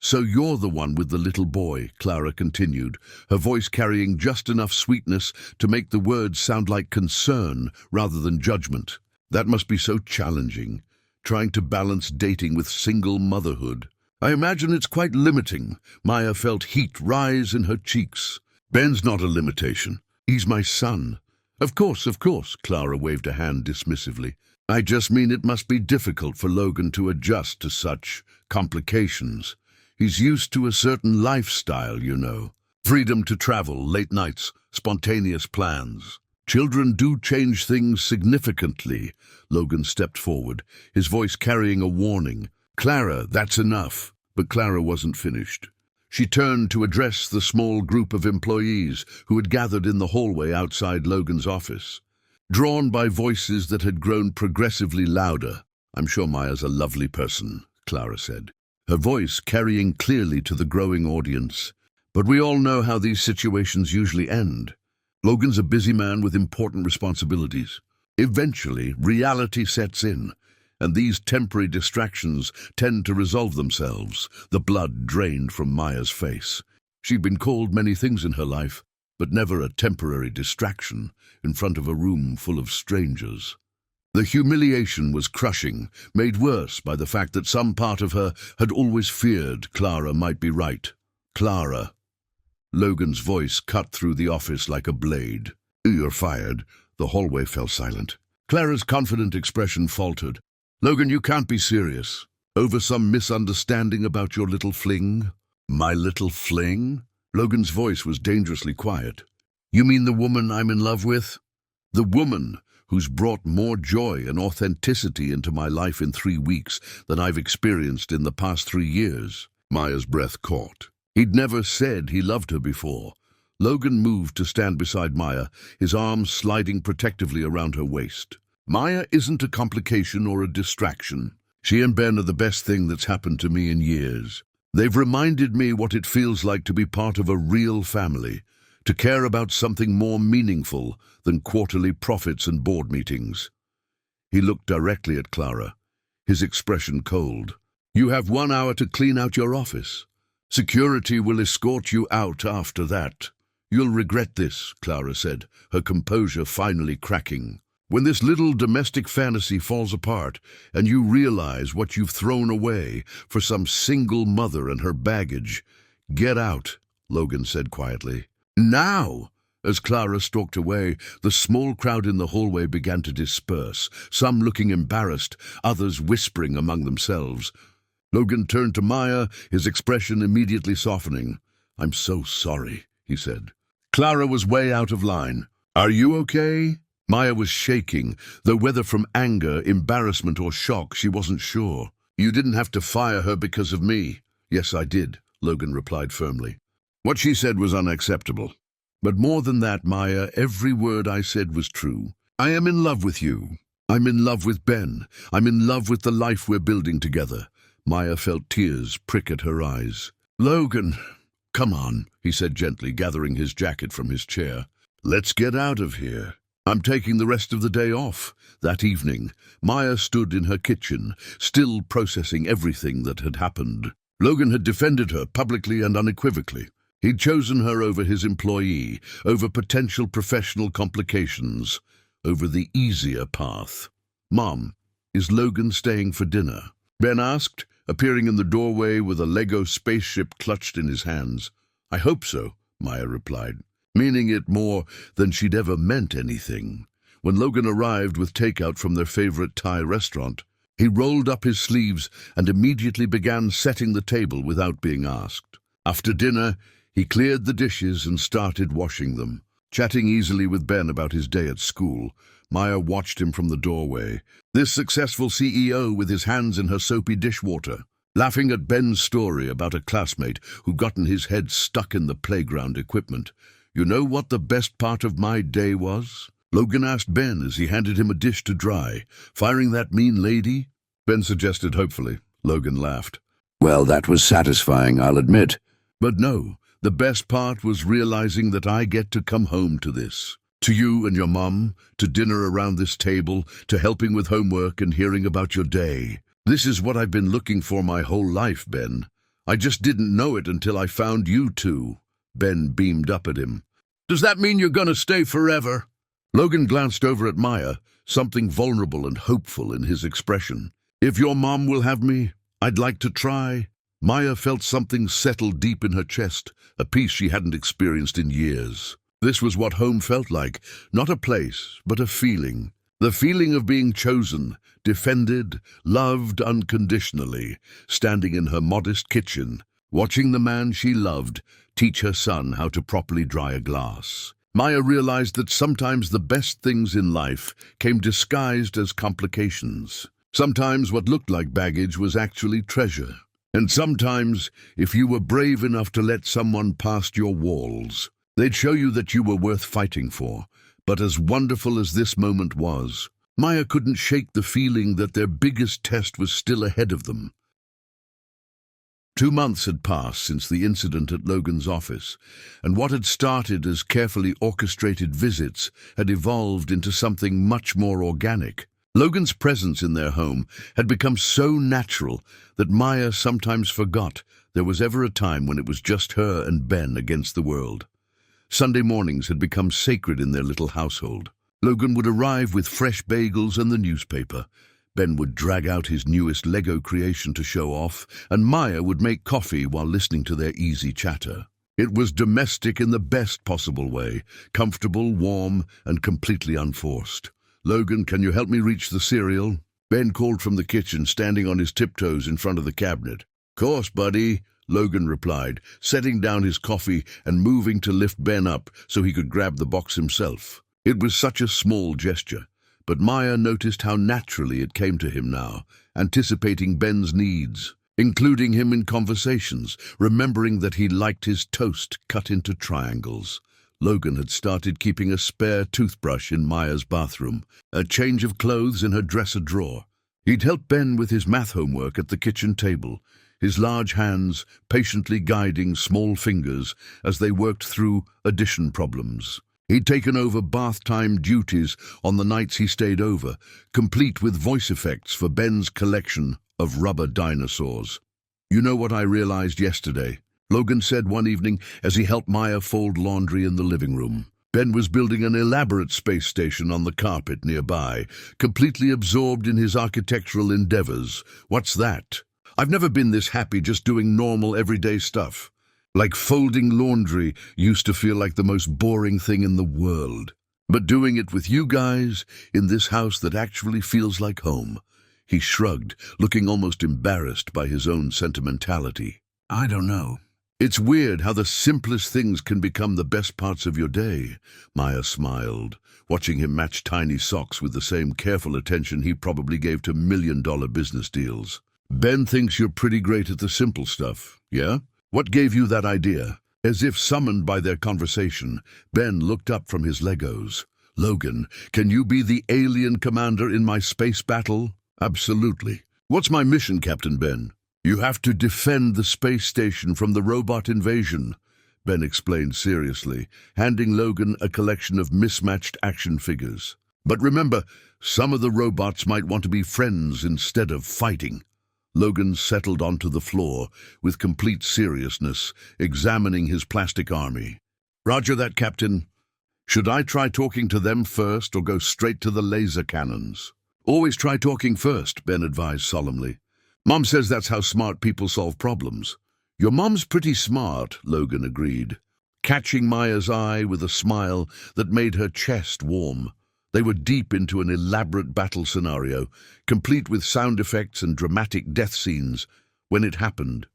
"So you're the one with the little boy," Clara continued, her voice carrying just enough sweetness to make the words sound like concern rather than judgment. "That must be so challenging, trying to balance dating with single motherhood." "I imagine it's quite limiting." Maya felt heat rise in her cheeks. "Ben's not a limitation. He's my son." Of course, Clara waved a hand dismissively. "I just mean it must be difficult for Logan to adjust to such complications. He's used to a certain lifestyle, you know. Freedom to travel, late nights, spontaneous plans. Children do change things significantly." Logan stepped forward, his voice carrying a warning. "Clara, that's enough." But Clara wasn't finished. She turned to address the small group of employees who had gathered in the hallway outside Logan's office. Drawn by voices that had grown progressively louder, "I'm sure Maya's a lovely person," Clara said, her voice carrying clearly to the growing audience. But we all know how these situations usually end. Logan's a busy man with important responsibilities. Eventually, reality sets in, and these temporary distractions tend to resolve themselves. The blood drained from Maya's face. She'd been called many things in her life, but never a temporary distraction in front of a room full of strangers. The humiliation was crushing, made worse by the fact that some part of her had always feared Clara might be right. Clara. Logan's voice cut through the office like a blade. "You're fired." The hallway fell silent. Clara's confident expression faltered. "Logan, you can't be serious. Over some misunderstanding about your little fling?" "My little fling?" Logan's voice was dangerously quiet. "You mean the woman I'm in love with? The woman who's brought more joy and authenticity into my life in 3 weeks than I've experienced in the past 3 years. Maya's breath caught. He'd never said he loved her before. Logan moved to stand beside Maya, his arms sliding protectively around her waist. "Maya isn't a complication or a distraction. She and Ben are the best thing that's happened to me in years. They've reminded me what it feels like to be part of a real family, to care about something more meaningful than quarterly profits and board meetings." He looked directly at Clara, his expression cold. "You have 1 hour to clean out your office. Security will escort you out after that." "You'll regret this," Clara said, her composure finally cracking. "When this little domestic fantasy falls apart and you realize what you've thrown away for some single mother and her baggage. Get out," Logan said quietly. "Now!" As Clara stalked away, the small crowd in the hallway began to disperse, some looking embarrassed, others whispering among themselves. Logan turned to Maya, his expression immediately softening. "I'm so sorry," he said. Clara was way out of line. "Are you okay?" Maya was shaking, though whether from anger, embarrassment, or shock, she wasn't sure. "You didn't have to fire her because of me." "Yes, I did," Logan replied firmly. "What she said was unacceptable. But more than that, Maya, every word I said was true. I am in love with you. I'm in love with Ben. I'm in love with the life we're building together." Maya felt tears prick at her eyes. "Logan, come on," he said gently, gathering his jacket from his chair. "Let's get out of here. I'm taking the rest of the day off." That evening, Maya stood in her kitchen, still processing everything that had happened. Logan had defended her publicly and unequivocally. He'd chosen her over his employee, over potential professional complications, over the easier path. "Mom, is Logan staying for dinner?" Ben asked, appearing in the doorway with a Lego spaceship clutched in his hands. "I hope so," Maya replied, meaning it more than she'd ever meant anything. When Logan arrived with takeout from their favorite Thai restaurant, he rolled up his sleeves and immediately began setting the table without being asked. After dinner, he cleared the dishes and started washing them. Chatting easily with Ben about his day at school, Maya watched him from the doorway. This successful CEO with his hands in her soapy dishwater, laughing at Ben's story about a classmate who gotten his head stuck in the playground equipment. "You know what the best part of my day was?" Logan asked Ben as he handed him a dish to dry. "Firing that mean lady?" Ben suggested hopefully. Logan laughed. "Well, that was satisfying, I'll admit. But no, the best part was realizing that I get to come home to this. To you and your mom, to dinner around this table, to helping with homework and hearing about your day. This is what I've been looking for my whole life, Ben. I just didn't know it until I found you two." Ben beamed up at him. "Does that mean you're gonna stay forever?" Logan glanced over at Maya, something vulnerable and hopeful in his expression. "If your mom will have me, I'd like to try." Maya felt something settle deep in her chest, a peace she hadn't experienced in years. This was what home felt like, not a place, but a feeling. The feeling of being chosen, defended, loved unconditionally, standing in her modest kitchen, watching the man she loved teach her son how to properly dry a glass. Maya realized that sometimes the best things in life came disguised as complications. Sometimes what looked like baggage was actually treasure. And sometimes, if you were brave enough to let someone past your walls, they'd show you that you were worth fighting for. But as wonderful as this moment was, Maya couldn't shake the feeling that their biggest test was still ahead of them. 2 months had passed since the incident at Logan's office, and what had started as carefully orchestrated visits had evolved into something much more organic. Logan's presence in their home had become so natural that Maya sometimes forgot there was ever a time when it was just her and Ben against the world. Sunday mornings had become sacred in their little household. Logan would arrive with fresh bagels and the newspaper. Ben would drag out his newest Lego creation to show off, and Maya would make coffee while listening to their easy chatter. It was domestic in the best possible way, comfortable, warm, and completely unforced. "Logan, can you help me reach the cereal?" Ben called from the kitchen, standing on his tiptoes in front of the cabinet. "Course, buddy," Logan replied, setting down his coffee and moving to lift Ben up so he could grab the box himself. It was such a small gesture, but Maya noticed how naturally it came to him now, anticipating Ben's needs, including him in conversations, remembering that he liked his toast cut into triangles. Logan had started keeping a spare toothbrush in Maya's bathroom, a change of clothes in her dresser drawer. He'd help Ben with his math homework at the kitchen table, his large hands patiently guiding small fingers as they worked through addition problems. He'd taken over bath time duties on the nights he stayed over, complete with voice effects for Ben's collection of rubber dinosaurs. "You know what I realized yesterday?" Logan said one evening as he helped Maya fold laundry in the living room. Ben was building an elaborate space station on the carpet nearby, completely absorbed in his architectural endeavors. "What's that?" "I've never been this happy just doing normal everyday stuff. Like folding laundry used to feel like the most boring thing in the world. But doing it with you guys, in this house that actually feels like home." He shrugged, looking almost embarrassed by his own sentimentality. "I don't know. It's weird how the simplest things can become the best parts of your day." Maya smiled, watching him match tiny socks with the same careful attention he probably gave to million-dollar business deals. "Ben thinks you're pretty great at the simple stuff, yeah? What gave you that idea?" As if summoned by their conversation, Ben looked up from his Legos. "Logan, can you be the alien commander in my space battle?" "Absolutely. What's my mission, Captain Ben?" "You have to defend the space station from the robot invasion," Ben explained seriously, handing Logan a collection of mismatched action figures. "But remember, some of the robots might want to be friends instead of fighting." Logan settled onto the floor with complete seriousness, examining his plastic army. "Roger that, Captain. Should I try talking to them first or go straight to the laser cannons?" "Always try talking first," Ben advised solemnly. "Mom says that's how smart people solve problems." "Your mom's pretty smart," Logan agreed, catching Maya's eye with a smile that made her chest warm. They were deep into an elaborate battle scenario, complete with sound effects and dramatic death scenes, when it happened.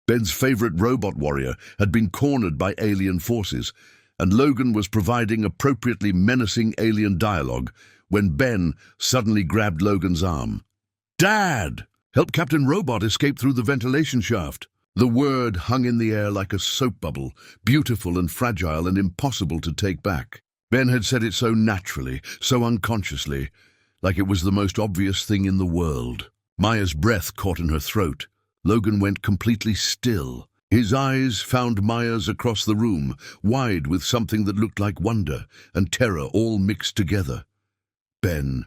Ben's favorite robot warrior had been cornered by alien forces, and Logan was providing appropriately menacing alien dialogue when Ben suddenly grabbed Logan's arm. "Dad! Help Captain Robot escape through the ventilation shaft." The word hung in the air like a soap bubble, beautiful and fragile and impossible to take back. Ben had said it so naturally, so unconsciously, like it was the most obvious thing in the world. Maya's breath caught in her throat. Logan went completely still. His eyes found Maya's across the room, wide with something that looked like wonder and terror all mixed together. "Ben,"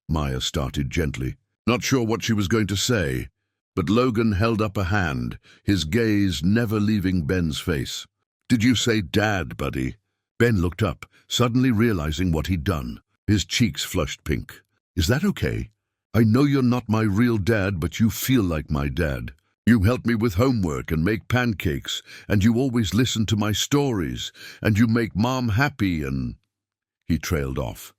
Maya started gently, not sure what she was going to say, but Logan held up a hand, his gaze never leaving Ben's face. "Did you say Dad, buddy?" Ben looked up, suddenly realizing what he'd done. His cheeks flushed pink. "Is that okay? I know you're not my real dad, but you feel like my dad. You help me with homework and make pancakes, and you always listen to my stories, and you make Mom happy and—" He trailed off,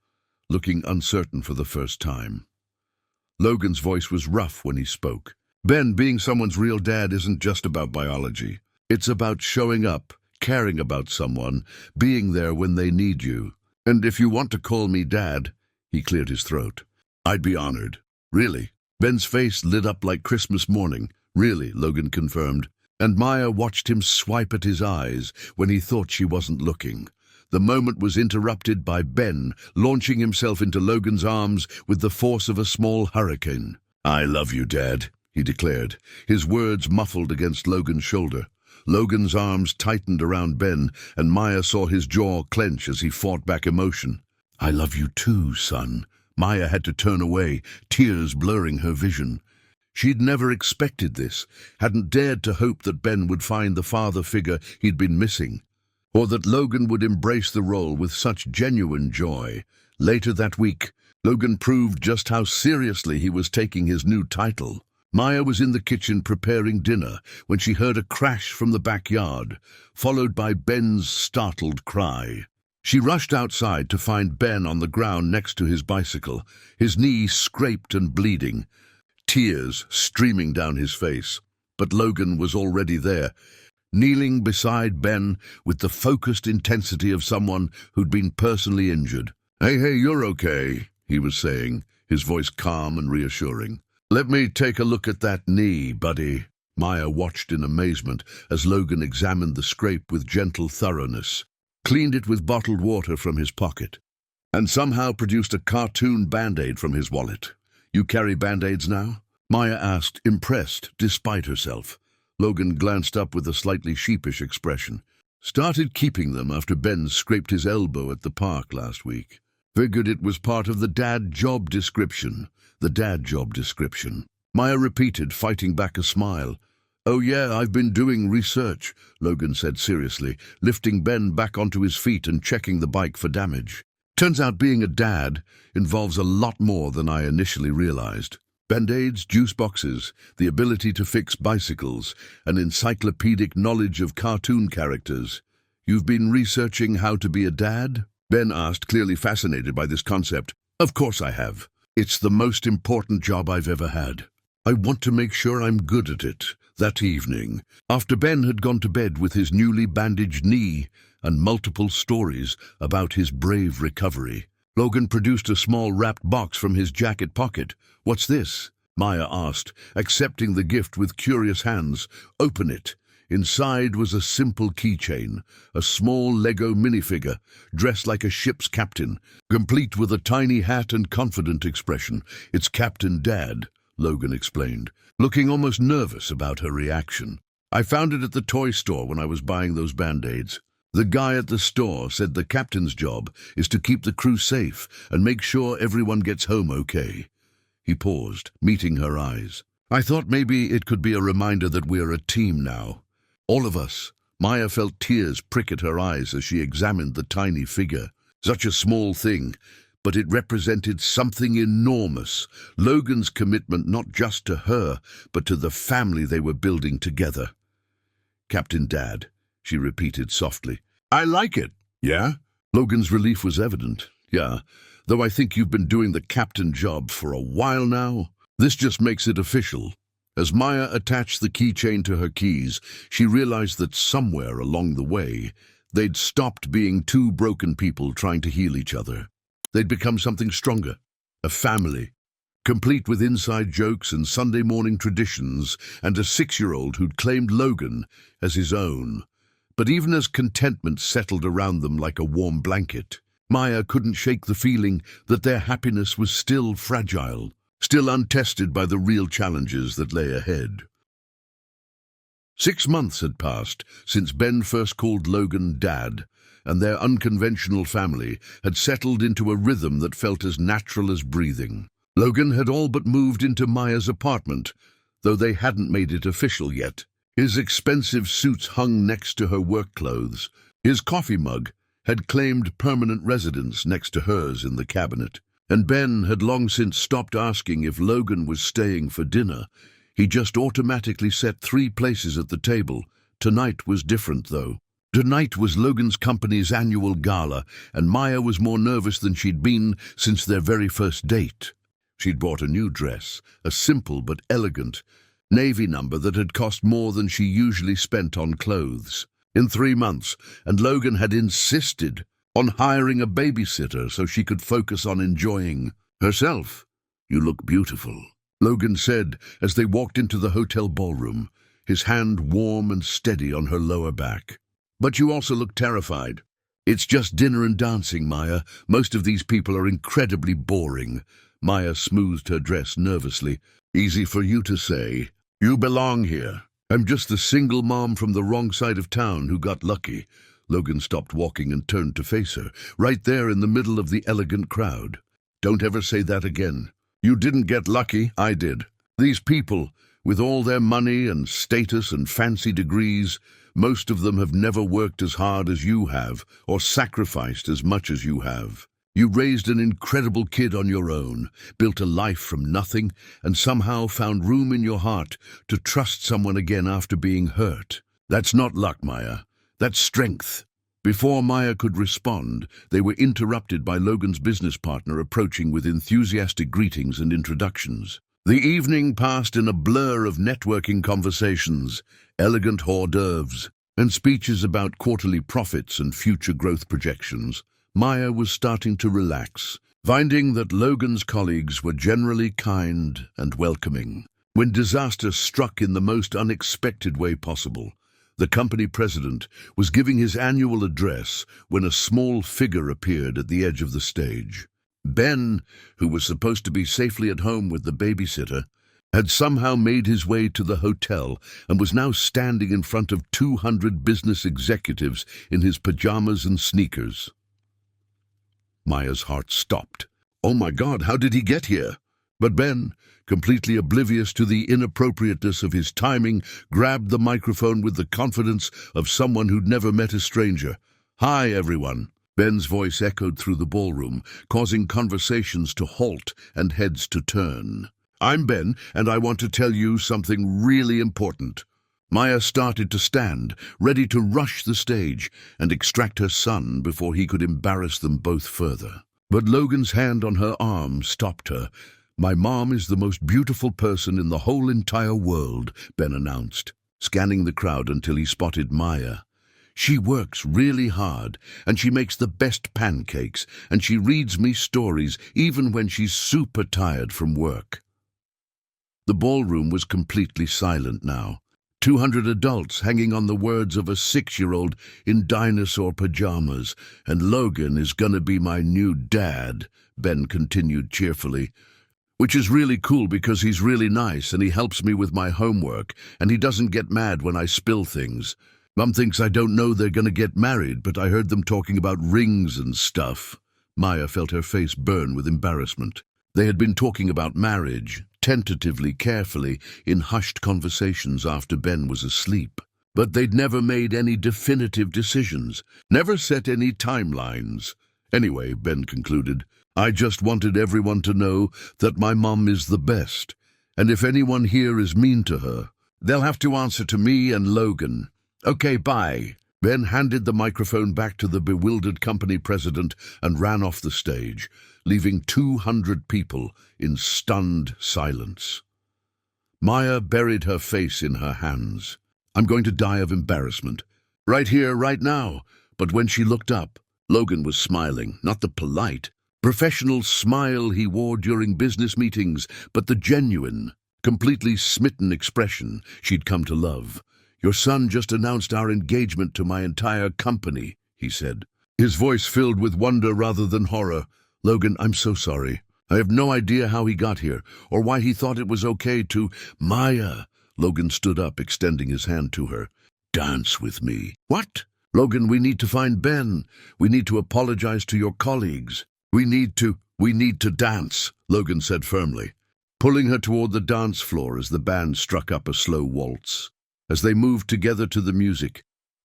looking uncertain for the first time. Logan's voice was rough when he spoke. "Ben, being someone's real dad isn't just about biology. It's about showing up, caring about someone, being there when they need you. And if you want to call me Dad," he cleared his throat, "I'd be honored." "Really?" Ben's face lit up like Christmas morning. "Really," Logan confirmed, and Maya watched him swipe at his eyes when he thought she wasn't looking. The moment was interrupted by Ben launching himself into Logan's arms with the force of a small hurricane. "I love you, Dad," he declared, his words muffled against Logan's shoulder. Logan's arms tightened around Ben, and Maya saw his jaw clench as he fought back emotion. "I love you too, son." Maya had to turn away, tears blurring her vision. She'd never expected this, hadn't dared to hope that Ben would find the father figure he'd been missing, or that Logan would embrace the role with such genuine joy. Later that week, Logan proved just how seriously he was taking his new title. Maya was in the kitchen preparing dinner when she heard a crash from the backyard, followed by Ben's startled cry. She rushed outside to find Ben on the ground next to his bicycle, his knee scraped and bleeding, tears streaming down his face. But Logan was already there, kneeling beside Ben with the focused intensity of someone who'd been personally injured. Hey, you're okay," he was saying, his voice calm and reassuring. "Let me take a look at that knee, buddy." Maya watched in amazement as Logan examined the scrape with gentle thoroughness, cleaned it with bottled water from his pocket, and somehow produced a cartoon Band-Aid from his wallet. "You carry Band-Aids now?" Maya asked, impressed despite herself. Logan glanced up with a slightly sheepish expression. "Started keeping them after Ben scraped his elbow at the park last week. Figured it was part of the dad job description." The dad job description. Maya repeated, fighting back a smile. "Oh yeah, I've been doing research," Logan said seriously, lifting Ben back onto his feet and checking the bike for damage. "Turns out being a dad involves a lot more than I initially realized. Band-Aids, juice boxes, the ability to fix bicycles, an encyclopedic knowledge of cartoon characters. You've been researching how to be a dad?" Ben asked, clearly fascinated by this concept. "Of course I have. It's the most important job I've ever had. I want to make sure I'm good at it." That evening, after Ben had gone to bed with his newly bandaged knee and multiple stories about his brave recovery, Logan produced a small wrapped box from his jacket pocket. "What's this?" Maya asked, accepting the gift with curious hands. "Open it." Inside was a simple keychain, a small Lego minifigure, dressed like a ship's captain, complete with a tiny hat and confident expression. "It's Captain Dad," Logan explained, looking almost nervous about her reaction. "I found it at the toy store when I was buying those Band-Aids. The guy at the store said the captain's job is to keep the crew safe and make sure everyone gets home okay." He paused, meeting her eyes. "I thought maybe it could be a reminder that we're a team now. All of us." Maya felt tears prick at her eyes as she examined the tiny figure. Such a small thing, but it represented something enormous. Logan's commitment not just to her, but to the family they were building together. "Captain Dad," she repeated softly. "I like it." "Yeah?" Logan's relief was evident. "Yeah, though I think you've been doing the captain job for a while now. This just makes it official." As Maya attached the keychain to her keys, she realized that somewhere along the way, they'd stopped being two broken people trying to heal each other. They'd become something stronger, a family, complete with inside jokes and Sunday morning traditions, and a 6-year-old who'd claimed Logan as his own. But even as contentment settled around them like a warm blanket, Maya couldn't shake the feeling that their happiness was still fragile, still untested by the real challenges that lay ahead. 6 months had passed since Ben first called Logan Dad, and their unconventional family had settled into a rhythm that felt as natural as breathing. Logan had all but moved into Maya's apartment, though they hadn't made it official yet. His expensive suits hung next to her work clothes. His coffee mug had claimed permanent residence next to hers in the cabinet. And Ben had long since stopped asking if Logan was staying for dinner. He just automatically set 3 places at the table. Tonight was different, though. Tonight was Logan's company's annual gala, and Maya was more nervous than she'd been since their very first date. She'd bought a new dress, a simple but elegant navy number that had cost more than she usually spent on clothes in 3 months, and Logan had insisted on hiring a babysitter so she could focus on enjoying herself. "You look beautiful," Logan said as they walked into the hotel ballroom, his hand warm and steady on her lower back. "But you also look terrified." "It's just dinner and dancing, Maya. Most of these people are incredibly boring." Maya smoothed her dress nervously. Easy for you to say. You belong here. I'm just the single mom from the wrong side of town who got lucky. Logan stopped walking and turned to face her, right there in the middle of the elegant crowd. Don't ever say that again. You didn't get lucky, I did. These people, with all their money and status and fancy degrees, most of them have never worked as hard as you have, or sacrificed as much as you have. You raised an incredible kid on your own, built a life from nothing, and somehow found room in your heart to trust someone again after being hurt. That's not luck, Maya. That's strength. Before Maya could respond, they were interrupted by Logan's business partner approaching with enthusiastic greetings and introductions. The evening passed in a blur of networking conversations, elegant hors d'oeuvres, and speeches about quarterly profits and future growth projections. Maya was starting to relax, finding that Logan's colleagues were generally kind and welcoming. When disaster struck in the most unexpected way possible, the company president was giving his annual address when a small figure appeared at the edge of the stage. Ben, who was supposed to be safely at home with the babysitter, had somehow made his way to the hotel and was now standing in front of 200 business executives in his pajamas and sneakers. Maya's heart stopped. Oh my God, how did he get here? But Ben, completely oblivious to the inappropriateness of his timing, grabbed the microphone with the confidence of someone who'd never met a stranger. Hi, everyone. Ben's voice echoed through the ballroom, causing conversations to halt and heads to turn. I'm Ben, and I want to tell you something really important. Maya started to stand, ready to rush the stage and extract her son before he could embarrass them both further. But Logan's hand on her arm stopped her. My mom is the most beautiful person in the whole entire world, Ben announced, scanning the crowd until he spotted Maya. She works really hard, and she makes the best pancakes, and she reads me stories even when she's super tired from work. The ballroom was completely silent now. 200 adults hanging on the words of a 6-year-old in dinosaur pajamas. And Logan is gonna be my new dad, Ben continued cheerfully. Which is really cool because he's really nice and he helps me with my homework and he doesn't get mad when I spill things. Mom thinks I don't know they're gonna get married, but I heard them talking about rings and stuff. Maya felt her face burn with embarrassment. They had been talking about marriage, tentatively, carefully, in hushed conversations after Ben was asleep. But they'd never made any definitive decisions, never set any timelines. Anyway, Ben concluded, I just wanted everyone to know that my mom is the best, and if anyone here is mean to her, they'll have to answer to me and Logan. Okay, bye. Ben handed the microphone back to the bewildered company president and ran off the stage, leaving 200 people in stunned silence. Maya buried her face in her hands. I'm going to die of embarrassment. Right here, right now. But when she looked up, Logan was smiling, not the polite, professional smile he wore during business meetings, but the genuine, completely smitten expression she'd come to love. Your son just announced our engagement to my entire company, he said, his voice filled with wonder rather than horror. Logan, I'm so sorry. I have no idea how he got here, or why he thought it was okay to— Maya! Logan stood up, extending his hand to her. Dance with me. What? Logan, we need to find Ben. We need to apologize to your colleagues. We need to dance, Logan said firmly, pulling her toward the dance floor as the band struck up a slow waltz. As they moved together to the music,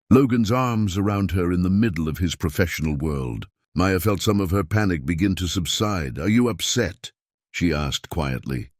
Logan's arms around her in the middle of his professional world. Maya felt some of her panic begin to subside. Are you upset? She asked quietly.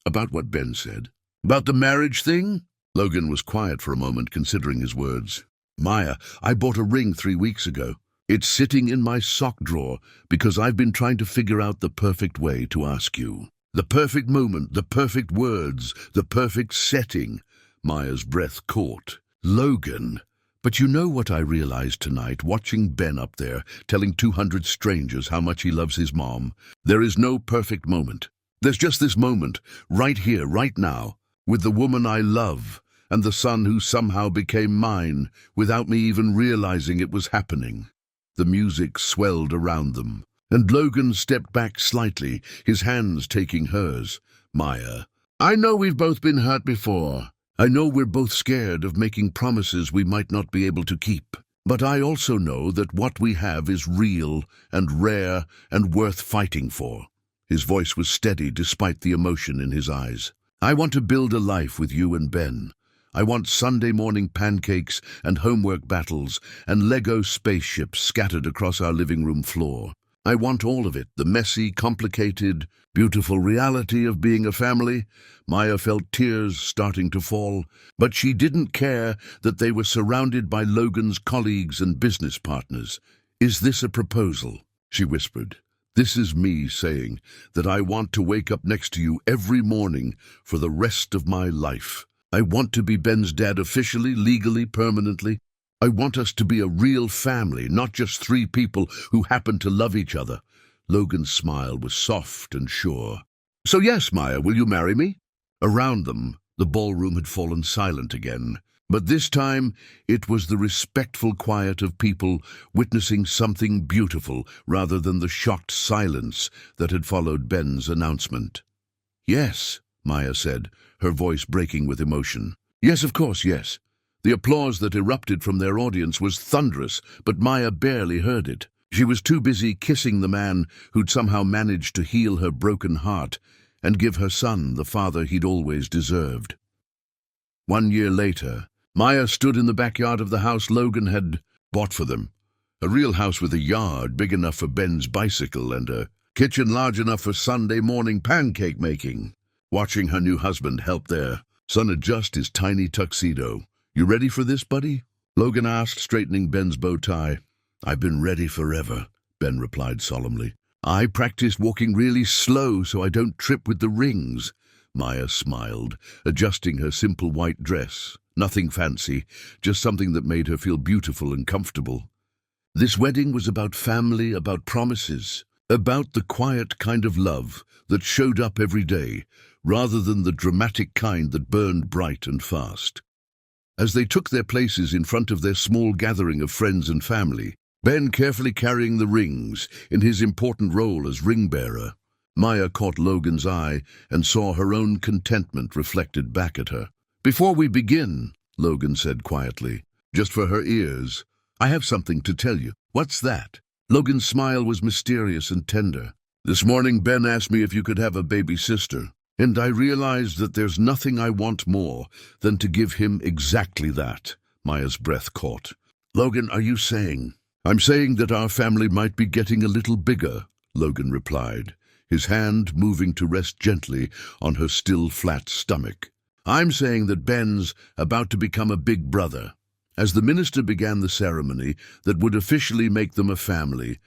About what Ben said. About the marriage thing? Logan was quiet for a moment, considering his words. Maya, I bought a ring 3 weeks ago. It's sitting in my sock drawer because I've been trying to figure out the perfect way to ask you. The perfect moment, the perfect words, the perfect setting. Maya's breath caught. Logan. But you know what I realized tonight, watching Ben up there, telling 200 strangers how much he loves his mom? There is no perfect moment. There's just this moment, right here, right now, with the woman I love, and the son who somehow became mine, without me even realizing it was happening. The music swelled around them. and Logan stepped back slightly, his hands taking hers. Maya, I know we've both been hurt before. I know we're both scared of making promises we might not be able to keep. But I also know that what we have is real and rare and worth fighting for. His voice was steady despite the emotion in his eyes. I want to build a life with you and Ben. I want Sunday morning pancakes and homework battles and Lego spaceships scattered across our living room floor. I want all of it, the messy, complicated, beautiful reality of being a family. Maya felt tears starting to fall, but she didn't care that they were surrounded by Logan's colleagues and business partners. Is this a proposal? She whispered. This is me saying that I want to wake up next to you every morning for the rest of my life. I want to be Ben's dad officially, legally, permanently. I want us to be a real family, not just three people who happen to love each other. Logan's smile was soft and sure. So yes, Maya, will you marry me? Around them, the ballroom had fallen silent again. But this time, it was the respectful quiet of people witnessing something beautiful rather than the shocked silence that had followed Ben's announcement. Yes, Maya said, her voice breaking with emotion. Yes, of course, yes. The applause that erupted from their audience was thunderous, but Maya barely heard it. She was too busy kissing the man who'd somehow managed to heal her broken heart and give her son the father he'd always deserved. 1 year later, Maya stood in the backyard of the house Logan had bought for them. A real house with a yard big enough for Ben's bicycle and a kitchen large enough for Sunday morning pancake making. Watching her new husband help their son adjust his tiny tuxedo. You ready for this, buddy? Logan asked, straightening Ben's bow tie. I've been ready forever, Ben replied solemnly. I practiced walking really slow so I don't trip with the rings. Maya smiled, adjusting her simple white dress. Nothing fancy, just something that made her feel beautiful and comfortable. This wedding was about family, about promises, about the quiet kind of love that showed up every day, rather than the dramatic kind that burned bright and fast. As they took their places in front of their small gathering of friends and family, Ben carefully carrying the rings in his important role as ring-bearer, Maya caught Logan's eye and saw her own contentment reflected back at her. Before we begin, Logan said quietly, just for her ears, I have something to tell you. What's that? Logan's smile was mysterious and tender. This morning Ben asked me if you could have a baby sister, and I realized that there's nothing I want more than to give him exactly that. Maya's breath caught. Logan, are you saying? I'm saying that our family might be getting a little bigger, Logan replied, his hand moving to rest gently on her still flat stomach. I'm saying that Ben's about to become a big brother. As the minister began the ceremony that would officially make them a family,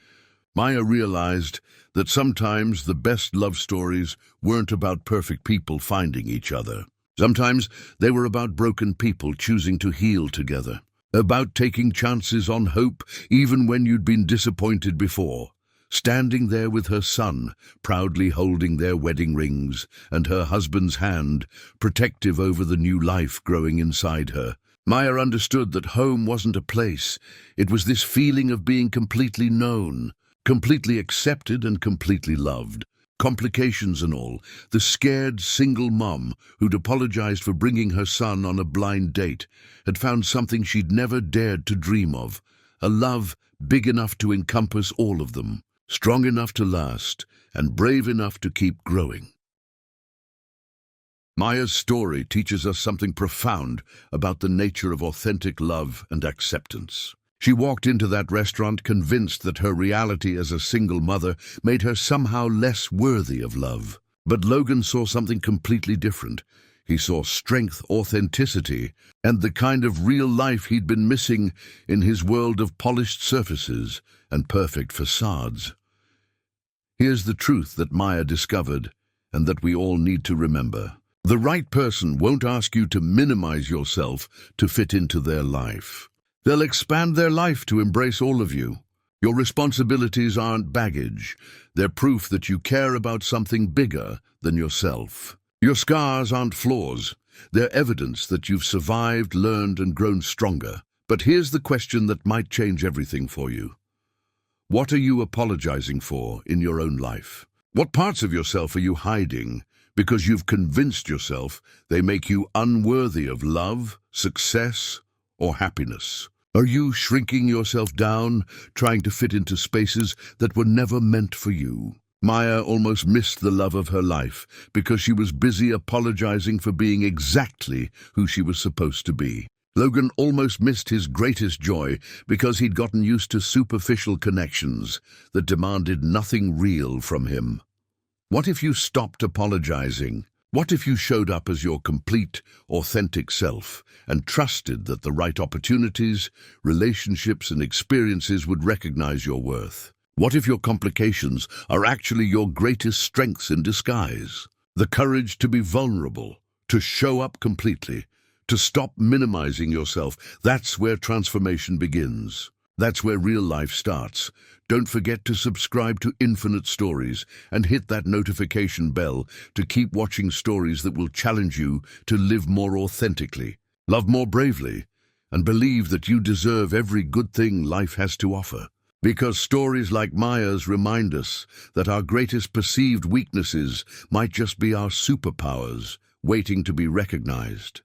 Maya realized that sometimes the best love stories weren't about perfect people finding each other. Sometimes they were about broken people choosing to heal together, about taking chances on hope even when you'd been disappointed before. Standing there with her son, proudly holding their wedding rings, and her husband's hand, protective over the new life growing inside her. Maya understood that home wasn't a place. It was this feeling of being completely known, completely accepted and completely loved. Complications and all, the scared single mom who'd apologized for bringing her son on a blind date had found something she'd never dared to dream of, a love big enough to encompass all of them. Strong enough to last, and brave enough to keep growing. Maya's story teaches us something profound about the nature of authentic love and acceptance. She walked into that restaurant convinced that her reality as a single mother made her somehow less worthy of love. But Logan saw something completely different. He saw strength, authenticity, and the kind of real life he'd been missing in his world of polished surfaces and perfect facades. Here's the truth that Maya discovered and that we all need to remember. The right person won't ask you to minimize yourself to fit into their life. They'll expand their life to embrace all of you. Your responsibilities aren't baggage. They're proof that you care about something bigger than yourself. Your scars aren't flaws. They're evidence that you've survived, learned, and grown stronger. But here's the question that might change everything for you. What are you apologizing for in your own life? What parts of yourself are you hiding because you've convinced yourself they make you unworthy of love, success, or happiness? Are you shrinking yourself down, trying to fit into spaces that were never meant for you? Maya almost missed the love of her life because she was busy apologizing for being exactly who she was supposed to be. Logan almost missed his greatest joy because he'd gotten used to superficial connections that demanded nothing real from him. What if you stopped apologizing? What if you showed up as your complete, authentic self and trusted that the right opportunities, relationships, and experiences would recognize your worth? What if your complications are actually your greatest strengths in disguise? The courage to be vulnerable, to show up completely, to stop minimizing yourself, that's where transformation begins. That's where real life starts. Don't forget to subscribe to Infinite Stories and hit that notification bell to keep watching stories that will challenge you to live more authentically, love more bravely, and believe that you deserve every good thing life has to offer. Because stories like Maya's remind us that our greatest perceived weaknesses might just be our superpowers waiting to be recognized.